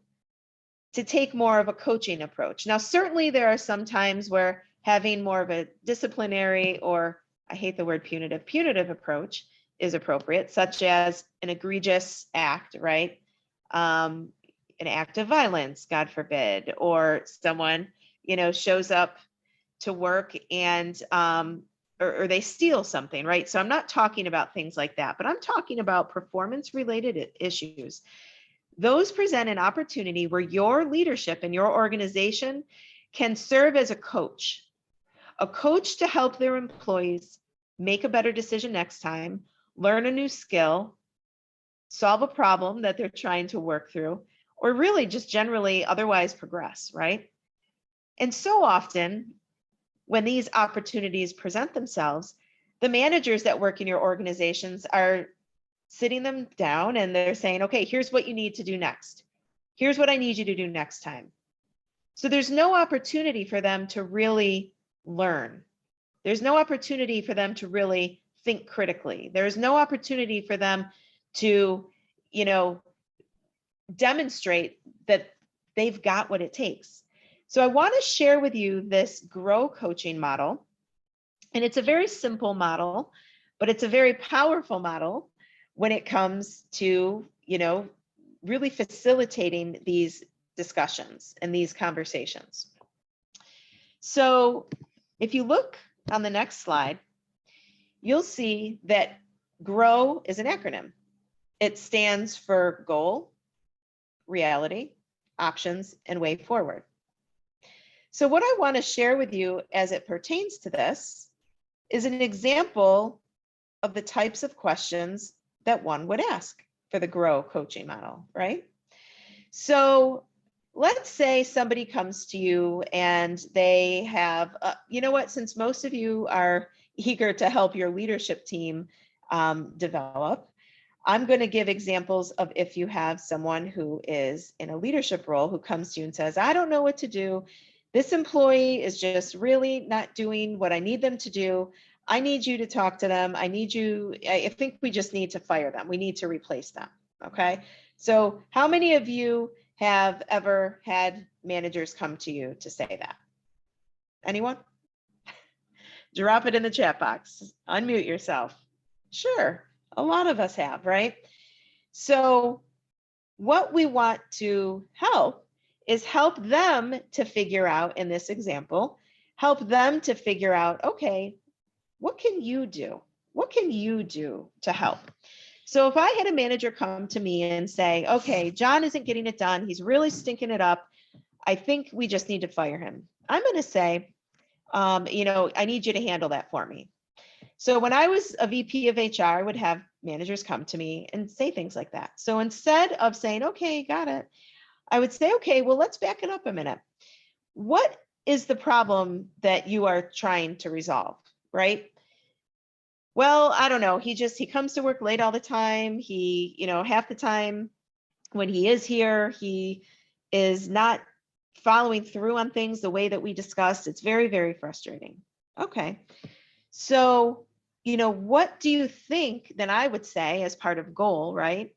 to take more of a coaching approach. Now, certainly there are some times where having more of a disciplinary, or I hate the word punitive approach is appropriate, such as an egregious act, right? An act of violence, God forbid, or someone, shows up to work and, or they steal something, right? So I'm not talking about things like that, but I'm talking about performance related issues. Those present an opportunity where your leadership and your organization can serve as a coach to help their employees make a better decision next time, learn a new skill, solve a problem that they're trying to work through, or really just generally otherwise progress, right? And so often when these opportunities present themselves, the managers that work in your organizations are sitting them down and they're saying, okay, here's what you need to do next. Here's what I need you to do next time. So there's no opportunity for them to really learn. There's no opportunity for them to really think critically. There's no opportunity for them to, demonstrate that they've got what it takes. So I want to share with you this Grow coaching model. And it's a very simple model, but it's a very powerful model when it comes to, really facilitating these discussions and these conversations. So if you look on the next slide, you'll see that GROW is an acronym. It stands for goal, reality, options, and way forward. So what I want to share with you as it pertains to this is an example of the types of questions that one would ask for the GROW coaching model, right? So let's say somebody comes to you and they have, since most of you are eager to help your leadership team develop, I'm going to give examples of if you have someone who is in a leadership role who comes to you and says, I don't know what to do. This employee is just really not doing what I need them to do. I need you to talk to them. I think we just need to fire them. We need to replace them. Okay. So how many of you have ever had managers come to you to say that? Anyone? Drop it in the chat box. Unmute yourself. Sure, a lot of us have, right? So what we want to help is help them to figure out, in this example, help them to figure out, okay, what can you do? What can you do to help? So if I had a manager come to me and say, okay, John isn't getting it done, he's really stinking it up, I think we just need to fire him. I'm going to say, I need you to handle that for me. So when I was a VP of HR, I would have managers come to me and say things like that. So instead of saying, okay, got it, I would say, okay, well, let's back it up a minute. What is the problem that you are trying to resolve, right? Well, I don't know. He comes to work late all the time. Half the time when he is here, he is not following through on things the way that we discussed. It's very, very frustrating. Okay. So, what do you think, then I would say as part of goal, right?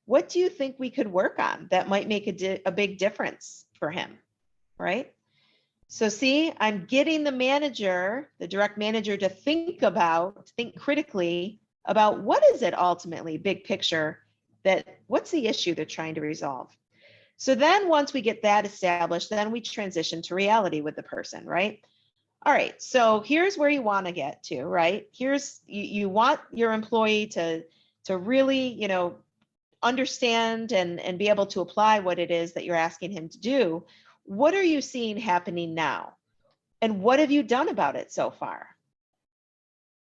What do you think we could work on that might make a big difference for him, right? So see, I'm getting the direct manager to think critically about what is it ultimately, big picture, what's the issue they're trying to resolve. So then once we get that established, then we transition to reality with the person, right? All right, so here's where you want to get to, right? You want your employee to really, understand and be able to apply what it is that you're asking him to do. What are you seeing happening now? And what have you done about it so far?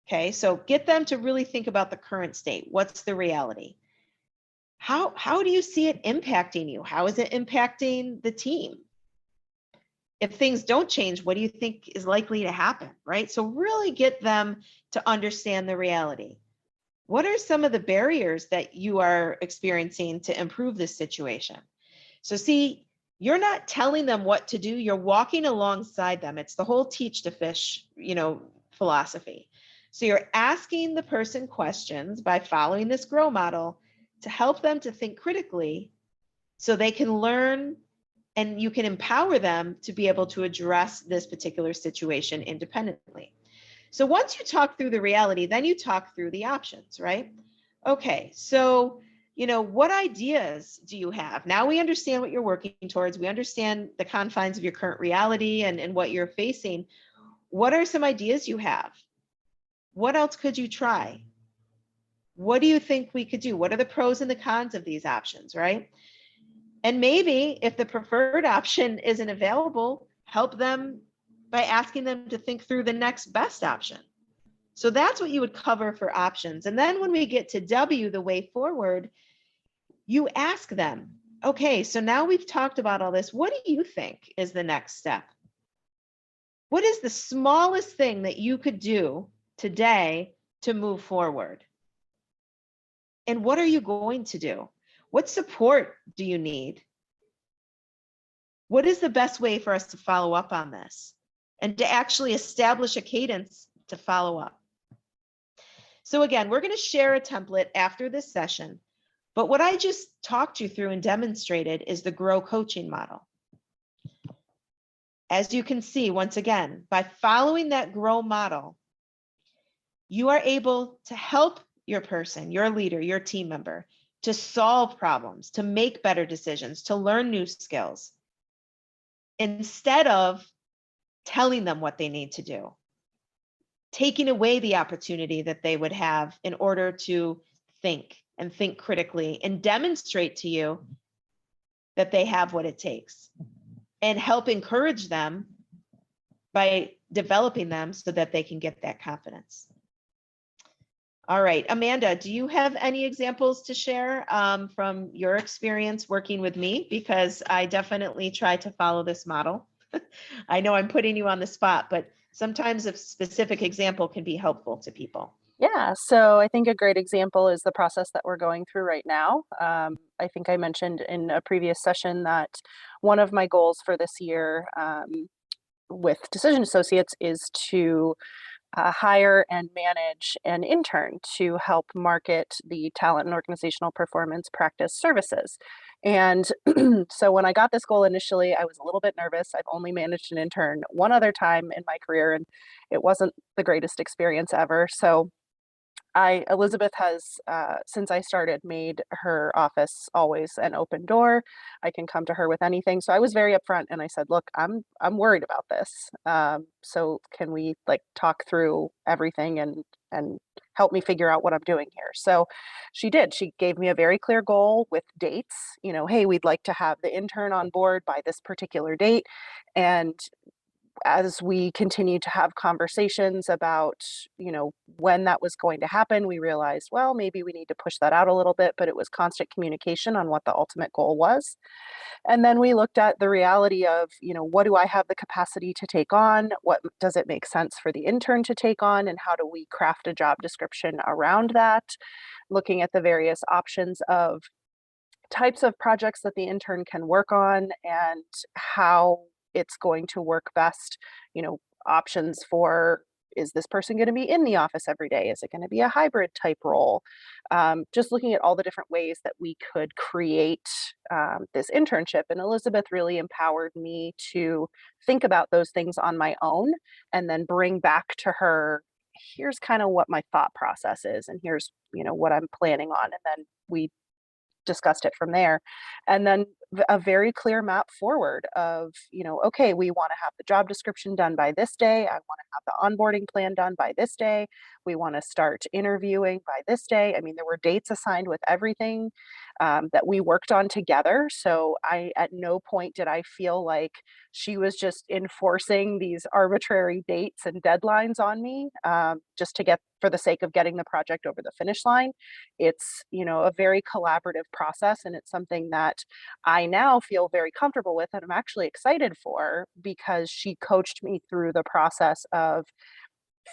Okay, so get them to really think about the current state. What's the reality? How do you see it impacting you? How is it impacting the team? If things don't change, what do you think is likely to happen, right? So really get them to understand the reality. What are some of the barriers that you are experiencing to improve this situation? So see, you're not telling them what to do, you're walking alongside them. It's the whole teach to fish, philosophy. So you're asking the person questions by following this GROW model to help them to think critically so they can learn and you can empower them to be able to address this particular situation independently. So once you talk through the reality, then you talk through the options, right? Okay, so, what ideas do you have? Now we understand what you're working towards. We understand the confines of your current reality and what you're facing. What are some ideas you have? What else could you try? What do you think we could do? What are the pros and the cons of these options, right? And maybe if the preferred option isn't available, help them by asking them to think through the next best option. So that's what you would cover for options. And then when we get to W, the way forward, you ask them, okay, so now we've talked about all this. What do you think is the next step? What is the smallest thing that you could do today to move forward? And what are you going to do? What support do you need? What is the best way for us to follow up on this and to actually establish a cadence to follow up? So again, we're going to share a template after this session, but what I just talked you through and demonstrated is the GROW coaching model. As you can see, once again, by following that GROW model, you are able to help your person, your leader, your team member, to solve problems, to make better decisions, to learn new skills, instead of telling them what they need to do, taking away the opportunity that they would have in order to think and think critically and demonstrate to you that they have what it takes, and help encourage them by developing them so that they can get that confidence. All right, Amanda, do you have any examples to share from your experience working with me? Because I definitely try to follow this model. I know I'm putting you on the spot, but sometimes a specific example can be helpful to people. Yeah, so I think a great example is the process that we're going through right now. I think I mentioned in a previous session that one of my goals for this year with Decision Associates is to hire and manage an intern to help market the talent and organizational performance practice services. And so when I got this goal initially, I was a little bit nervous. I've only managed an intern one other time in my career, and it wasn't the greatest experience ever. So Elizabeth has, since I started, made her office always an open door. I can come to her with anything. So I was very upfront and I said, look, I'm worried about this. So can we like talk through everything and help me figure out what I'm doing here? So she did. She gave me a very clear goal with dates. You know, hey, we'd like to have the intern on board by this particular date. And as we continued to have conversations about, you know, when that was going to happen, we realized, well, maybe we need to push that out a little bit, but it was constant communication on what the ultimate goal was. And then we looked at the reality of, you know, what do I have the capacity to take on? What does it make sense for the intern to take on? And how do we craft a job description around that? Looking at the various options of types of projects that the intern can work on and how it's going to work best, you know, options for, is this person going to be in the office every day? Is it going to be a hybrid type role? Just looking at all the different ways that we could create this internship. And Elizabeth really empowered me to think about those things on my own and then bring back to her, here's kind of what my thought process is, and here's, you know, what I'm planning on. And then we discussed it from there. And then a very clear map forward of, you know, okay, we want to have the job description done by this day. I want to have the onboarding plan done by this day. We want to start interviewing by this day. I mean, there were dates assigned with everything that we worked on together. So at no point did I feel like she was just enforcing these arbitrary dates and deadlines on me just to get, for the sake of getting the project over the finish line. It's, you know, a very collaborative process, and it's something that I now feel very comfortable with and I'm actually excited for, because she coached me through the process of,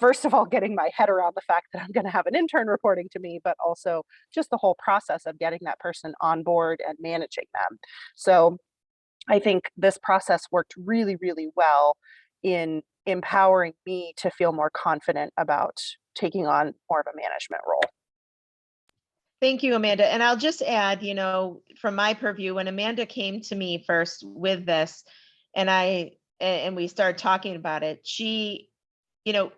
first of all, getting my head around the fact that I'm going to have an intern reporting to me, but also just the whole process of getting that person on board and managing them. So I think this process worked really, really well in empowering me to feel more confident about taking on more of a management role. Thank you, Amanda. And I'll just add, you know, from my purview, when Amanda came to me first with this, and we started talking about it, she, you know,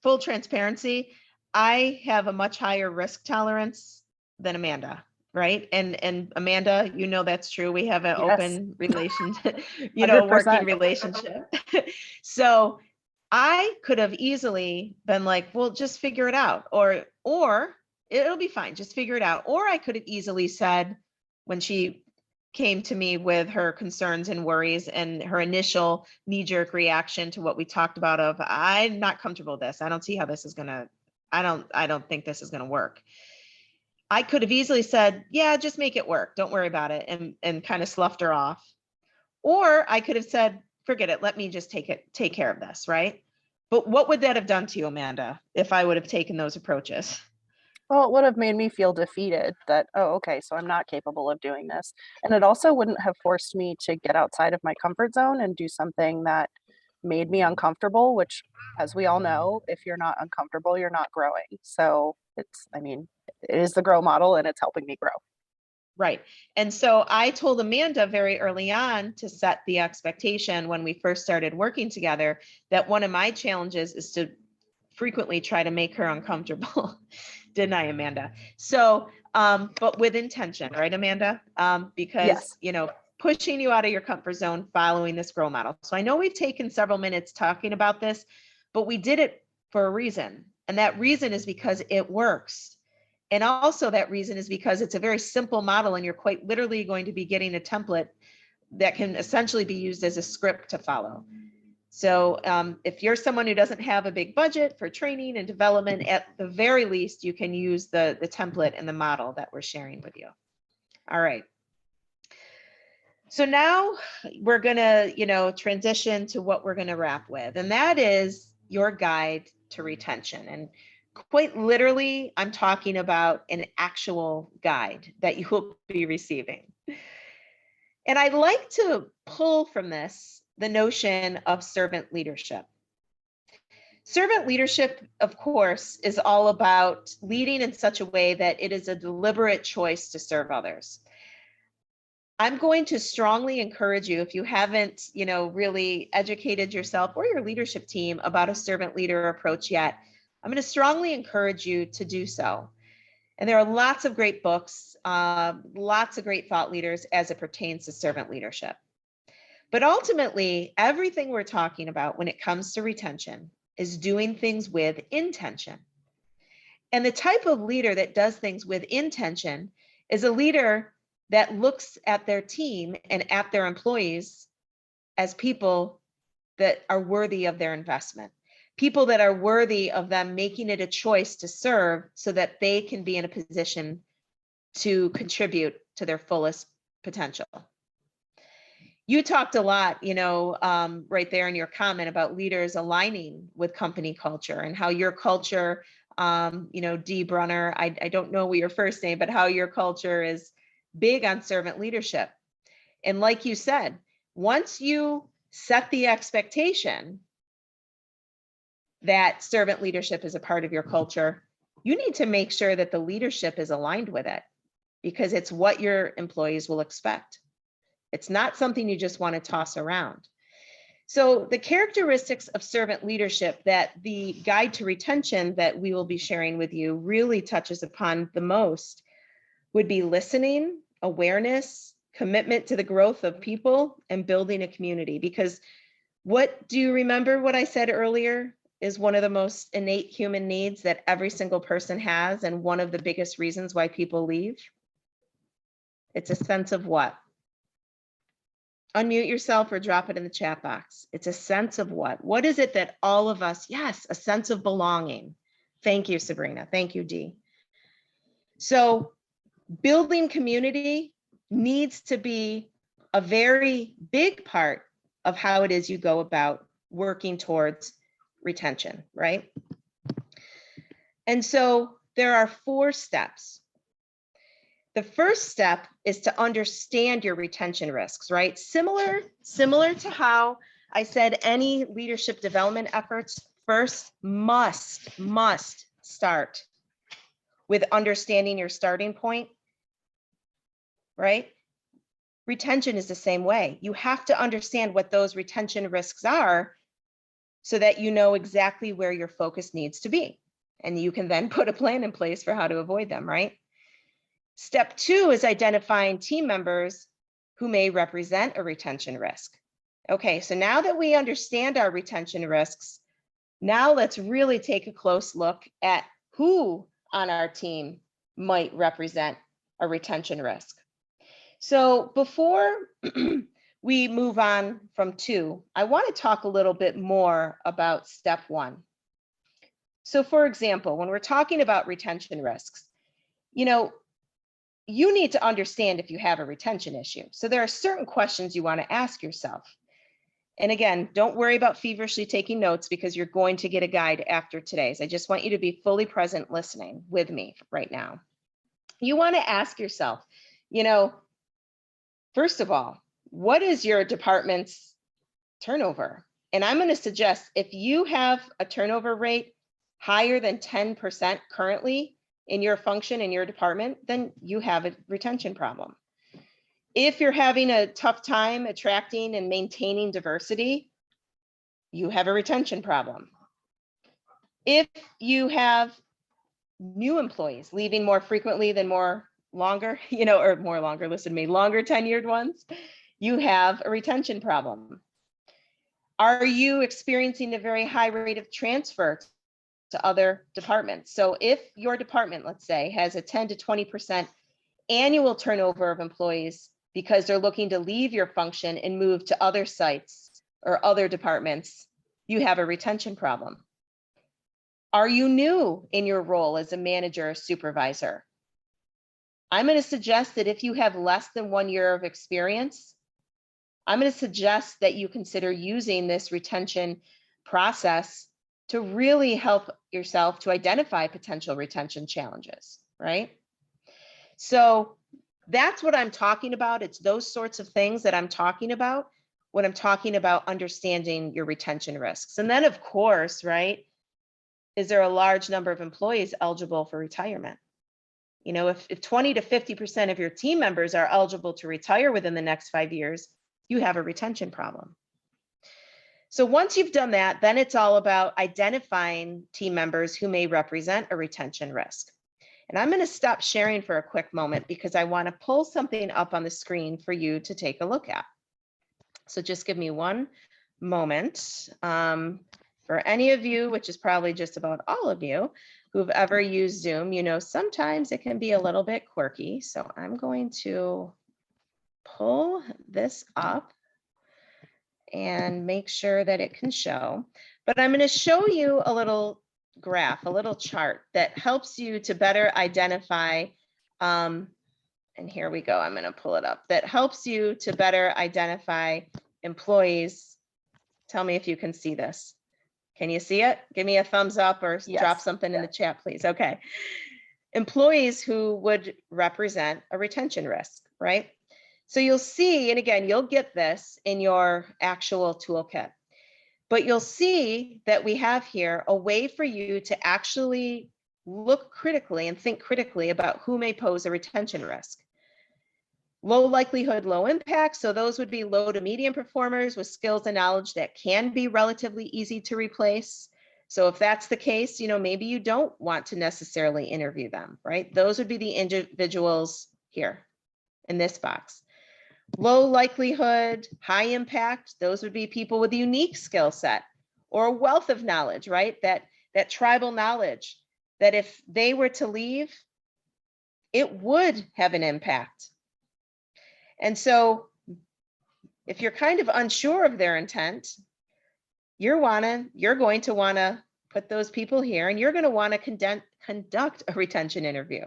full transparency, I have a much higher risk tolerance than Amanda, right? And Amanda, you know that's true. We have an Yes. open relationship, you know, 100%. working relationship. So I could have easily been like, well, just figure it out, or it'll be fine, just figure it out. Or I could have easily said, when she came to me with her concerns and worries and her initial knee-jerk reaction to what we talked about of, I'm not comfortable with this. I don't see how this is gonna, I don't think this is gonna work. I could have easily said, yeah, just make it work. Don't worry about it, and kind of sloughed her off. Or I could have said, forget it, let me just take care of this, right? But what would that have done to you, Amanda, if I would have taken those approaches? Well, it would have made me feel defeated that, oh, okay, so I'm not capable of doing this. And it also wouldn't have forced me to get outside of my comfort zone and do something that made me uncomfortable, which, as we all know, if you're not uncomfortable, you're not growing. So it's, I mean, it is the grow model and it's helping me grow. Right. And so I told Amanda very early on to set the expectation when we first started working together that one of my challenges is to frequently try to make her uncomfortable. Didn't I, Amanda? So, but with intention, right, Amanda? Because, Yes. you know, pushing you out of your comfort zone, following this grow model. So I know we've taken several minutes talking about this, but we did it for a reason. And that reason is because it works. And also that reason is because it's a very simple model and you're quite literally going to be getting a template that can essentially be used as a script to follow. So if you're someone who doesn't have a big budget for training and development, at the very least, you can use the template and the model that we're sharing with you. All right. So now we're going to, you know, transition to what we're going to wrap with, and that is your guide to retention. And quite literally, I'm talking about an actual guide that you will be receiving. And I'd like to pull from this the notion of servant leadership. Servant leadership, of course, is all about leading in such a way that it is a deliberate choice to serve others. I'm going to strongly encourage you, if you haven't, really educated yourself or your leadership team about a servant leader approach yet, I'm going to strongly encourage you to do so. And there are lots of great books, lots of great thought leaders as it pertains to servant leadership. But ultimately, everything we're talking about when it comes to retention is doing things with intention. And the type of leader that does things with intention is a leader that looks at their team and at their employees as people that are worthy of their investment, people that are worthy of them making it a choice to serve so that they can be in a position to contribute to their fullest potential. You talked a lot, right there in your comment about leaders aligning with company culture and how your culture, Dee Brunner, I don't know what your first name, but how your culture is big on servant leadership. And like you said, once you set the expectation that servant leadership is a part of your culture, you need to make sure that the leadership is aligned with it, because it's what your employees will expect. It's not something you just want to toss around. So the characteristics of servant leadership that the guide to retention that we will be sharing with you really touches upon the most would be listening, awareness, commitment to the growth of people, and building a community. Because what do you remember what I said earlier is one of the most innate human needs that every single person has, and one of the biggest reasons why people leave? It's a sense of what? Unmute yourself or drop it in the chat box. It's a sense of what? What is it that all of us, yes, a sense of belonging. Thank you, Sabrina. Thank you, Dee. So building community needs to be a very big part of how it is you go about working towards retention, right? And so there are 4 steps. The first step is to understand your retention risks, right? Similar to how I said any leadership development efforts first must start with understanding your starting point, right? Retention is the same way. You have to understand what those retention risks are so that you know exactly where your focus needs to be. And you can then put a plan in place for how to avoid them, right? Step 2 is identifying team members who may represent a retention risk. Okay, so now that we understand our retention risks, now let's really take a close look at who on our team might represent a retention risk. So before we move on from 2, I want to talk a little bit more about step 1. So for example, when we're talking about retention risks, you need to understand if you have a retention issue. So there are certain questions you want to ask yourself. And again, don't worry about feverishly taking notes because you're going to get a guide after today's. I just want you to be fully present listening with me right now. You want to ask yourself, first of all, what is your department's turnover? And I'm going to suggest if you have a turnover rate higher than 10% currently in your function, in your department, then you have a retention problem. If you're having a tough time attracting and maintaining diversity, you have a retention problem. If you have new employees leaving more frequently than longer tenured ones, you have a retention problem. Are you experiencing a very high rate of transfer to other departments? So if your department, let's say, has a 10 to 20% annual turnover of employees because they're looking to leave your function and move to other sites or other departments, you have a retention problem. Are you new in your role as a manager or supervisor? I'm going to suggest that if you have less than 1 year of experience, I'm going to suggest that you consider using this retention process to really help yourself to identify potential retention challenges, right? So that's what I'm talking about. It's those sorts of things that I'm talking about when I'm talking about understanding your retention risks. And then of course, right, is there a large number of employees eligible for retirement? You know, if 20 to 50% of your team members are eligible to retire within the next 5 years, you have a retention problem. So once you've done that, then it's all about identifying team members who may represent a retention risk. And I'm going to stop sharing for a quick moment because I want to pull something up on the screen for you to take a look at. So just give me one moment. For any of you, which is probably just about all of you who've ever used Zoom, you know, sometimes it can be a little bit quirky. So I'm going to pull this up and make sure that it can show. But I'm going to show you a little graph, a little chart that helps you to better identify, and here we go, I'm going to pull it up, that helps you to better identify employees. Tell me if you can see this. Can you see it? Give me a thumbs up or Yes. drop something in the chat, please. Okay. Employees who would represent a retention risk, right? So you'll see, and again, you'll get this in your actual toolkit, but you'll see that we have here a way for you to actually look critically and think critically about who may pose a retention risk. Low likelihood, low impact. So those would be low to medium performers with skills and knowledge that can be relatively easy to replace. So if that's the case, you know, maybe you don't want to necessarily interview them, right? Those would be the individuals here in this box. Low likelihood, high impact. Those would be people with a unique skill set or a wealth of knowledge, right? That tribal knowledge that if they were to leave, it would have an impact. And so if you're kind of unsure of their intent, you're going to want to put those people here and you're going to want to conduct a retention interview.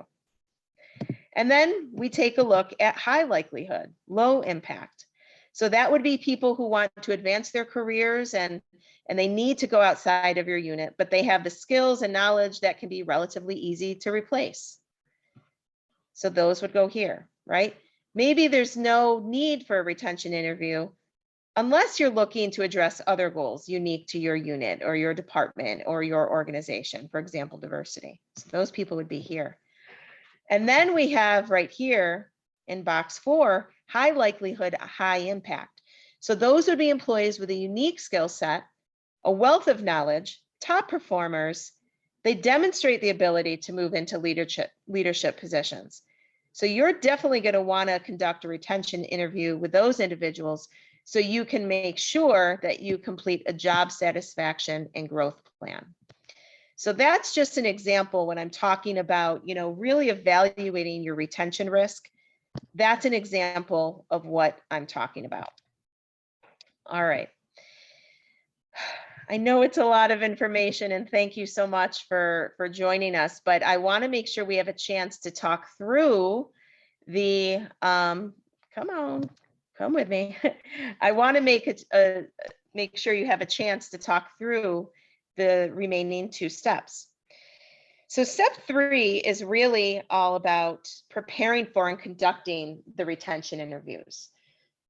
And then we take a look at high likelihood, low impact. So that would be people who want to advance their careers and they need to go outside of your unit, but they have the skills and knowledge that can be relatively easy to replace. So those would go here, right? Maybe there's no need for a retention interview unless you're looking to address other goals unique to your unit or your department or your organization, for example, diversity. So those people would be here. And then we have right here in box 4, high likelihood, high impact. So those would be employees with a unique skill set, a wealth of knowledge, top performers. They demonstrate the ability to move into leadership positions. So you're definitely going to want to conduct a retention interview with those individuals so you can make sure that you complete a job satisfaction and growth plan. So that's just an example when I'm talking about, you know, really evaluating your retention risk. That's an example of what I'm talking about. All right. I know it's a lot of information and thank you so much for joining us, but I want to make sure we have a chance to talk through the, come with me. I want to make sure you have a chance to talk through the remaining 2 steps. So step 3 is really all about preparing for and conducting the retention interviews.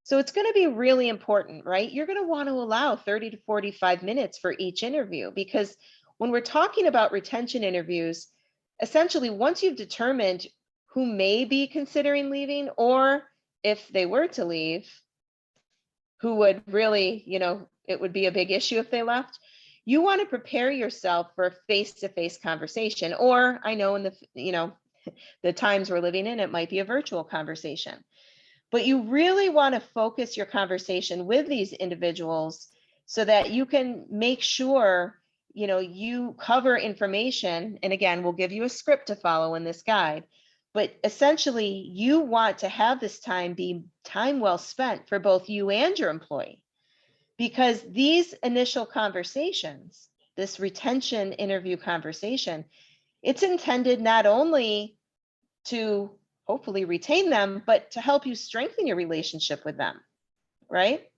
So it's going to be really important, right? You're going to want to allow 30 to 45 minutes for each interview, because when we're talking about retention interviews, essentially once you've determined who may be considering leaving, or if they were to leave, who would really, you know, it would be a big issue if they left, you want to prepare yourself for a face-to-face conversation, or I know in the, you know, the times we're living in, it might be a virtual conversation. But you really want to focus your conversation with these individuals so that you can make sure, you know, you cover information. And again, we'll give you a script to follow in this guide. But essentially, you want to have this time be time well spent for both you and your employee. Because these initial conversations, this retention interview conversation, it's intended not only to hopefully retain them, but to help you strengthen your relationship with them, right?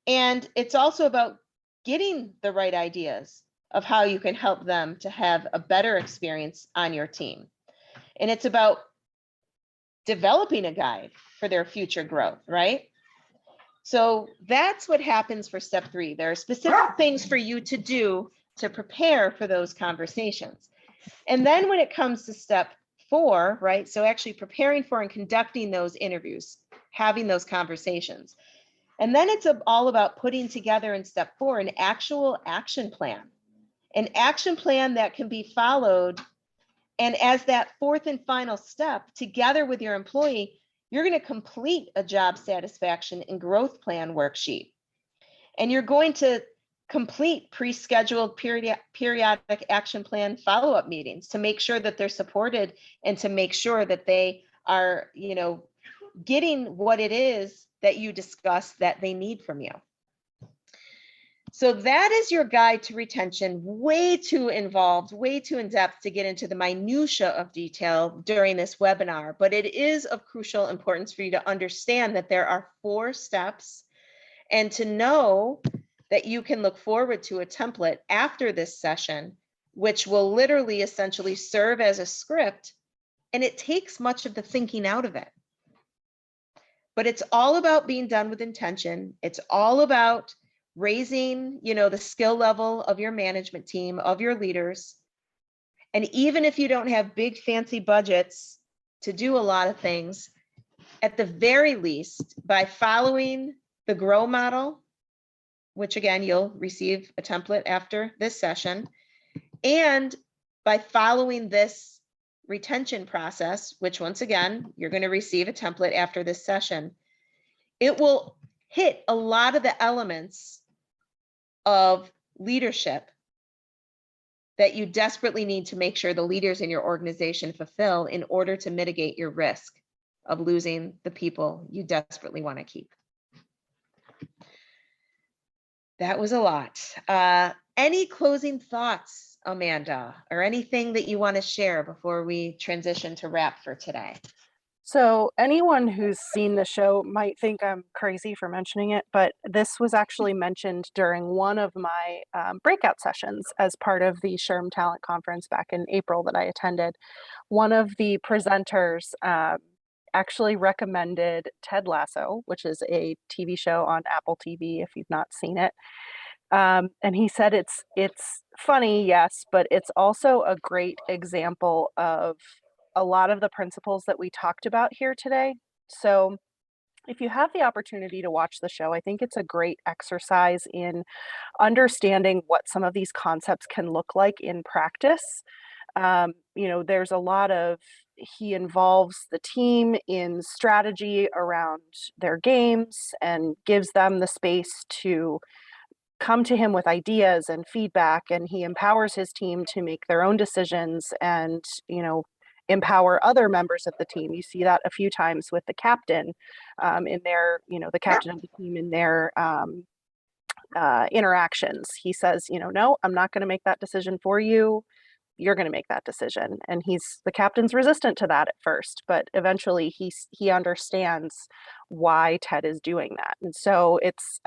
And it's also about getting the right ideas of how you can help them to have a better experience on your team. And it's about developing a guide for their future growth, right? So that's what happens for step 3. There are specific things for you to do to prepare for those conversations. And then when it comes to step 4, right? So actually preparing for and conducting those interviews, having those conversations. And then it's all about putting together in step 4 an actual action plan that can be followed. And as that 4th and final step, together with your employee, you're going to complete a job satisfaction and growth plan worksheet. And you're going to complete pre-scheduled periodic action plan follow-up meetings to make sure that they're supported and to make sure that they are, getting what it is that you discussed that they need from you. So that is your guide to retention, way too involved, way too in-depth to get into the minutia of detail during this webinar, but it is of crucial importance for you to understand that there are 4 steps and to know that you can look forward to a template after this session, which will literally essentially serve as a script, and it takes much of the thinking out of it. But it's all about being done with intention. It's all about raising, the skill level of your management team, of your leaders. And even if you don't have big fancy budgets to do a lot of things, at the very least, by following the GROW model, which again, you'll receive a template after this session, and by following this retention process, which once again, you're going to receive a template after this session, it will hit a lot of the elements of leadership that you desperately need to make sure the leaders in your organization fulfill in order to mitigate your risk of losing the people you desperately want to keep. That was a lot. Any closing thoughts, Amanda, or anything that you want to share before we transition to wrap for today? So anyone who's seen the show might think I'm crazy for mentioning it, but this was actually mentioned during one of my breakout sessions as part of the SHRM Talent Conference back in April that I attended. One of the presenters actually recommended Ted Lasso, which is a TV show on Apple TV if you've not seen it. And he said it's funny, yes, but it's also a great example of a lot of the principles that we talked about here today. So if you have the opportunity to watch the show, I think it's a great exercise in understanding what some of these concepts can look like in practice. There's a lot of, he involves the team in strategy around their games and gives them the space to come to him with ideas and feedback, and he empowers his team to make their own decisions and, empower other members of the team. You see that a few times with the captain in their, the captain of the team in their interactions. He says, no, I'm not going to make that decision for you. You're going to make that decision. And the captain's resistant to that at first, but eventually he understands why Ted is doing that. And so it's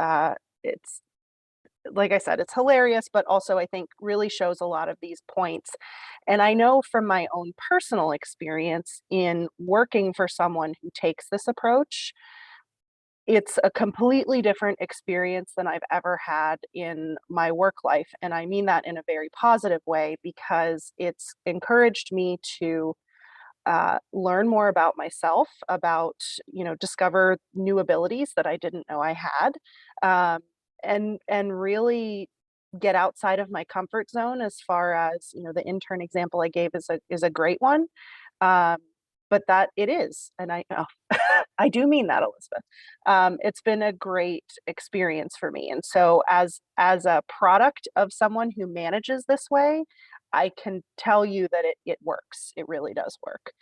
like I said, it's hilarious, but also I think really shows a lot of these points. And I know from my own personal experience in working for someone who takes this approach, it's a completely different experience than I've ever had in my work life. And I mean that in a very positive way, because it's encouraged me to learn more about myself, about, discover new abilities that I didn't know I had. And really get outside of my comfort zone, as far as, the intern example I gave is a great one. But that it is, and I do mean that, Elizabeth. It's been a great experience for me. And so as a product of someone who manages this way, I can tell you that it works. It really does work.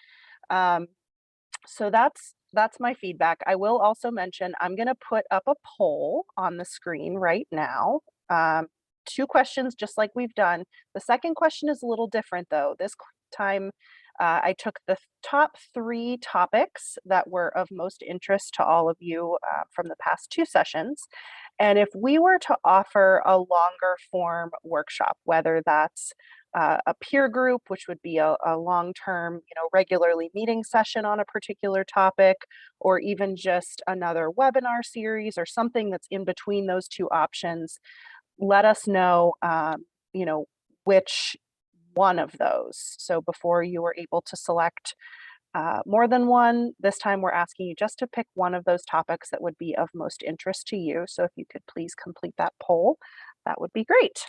So that's my feedback. I will also mention, I'm going to put up a poll on the screen right now. 2 questions, just like we've done. The second question is a little different, though. This time, I took the top 3 topics that were of most interest to all of you from the past 2 sessions. And if we were to offer a longer form workshop, whether that's a peer group, which would be a long-term, regularly meeting session on a particular topic, or even just another webinar series or something that's in between those 2 options, let us know which one of those. So before you were able to select more than one, this time we're asking you just to pick one of those topics that would be of most interest to you. So if you could please complete that poll, that would be great.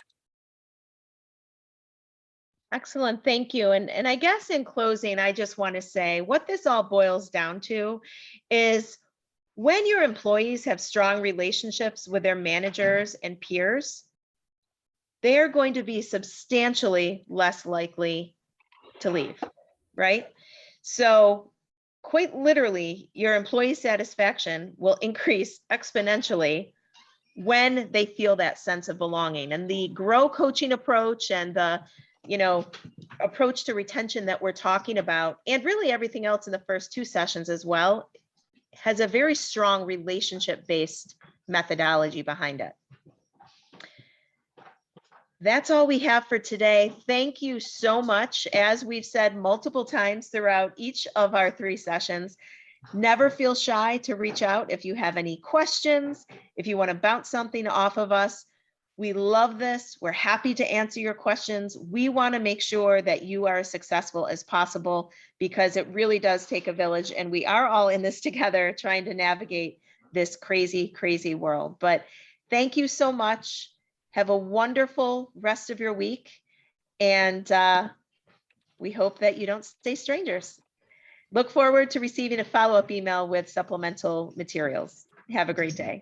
Excellent, thank you. And I guess in closing, I just want to say what this all boils down to is when your employees have strong relationships with their managers and peers, they are going to be substantially less likely to leave, right? So quite literally, your employee satisfaction will increase exponentially when they feel that sense of belonging. And the grow coaching approach and the approach to retention that we're talking about, and really everything else in the first two sessions as well, has a very strong relationship-based methodology behind it. That's all we have for today. Thank you so much. As we've said multiple times throughout each of our three sessions, never feel shy to reach out if you have any questions, if you want to bounce something off of us. We love this. We're happy to answer your questions. We want to make sure that you are as successful as possible because it really does take a village, and we are all in this together trying to navigate this crazy, crazy world. But thank you so much. Have a wonderful rest of your week, and we hope that you don't stay strangers. Look forward to receiving a follow-up email with supplemental materials. Have a great day.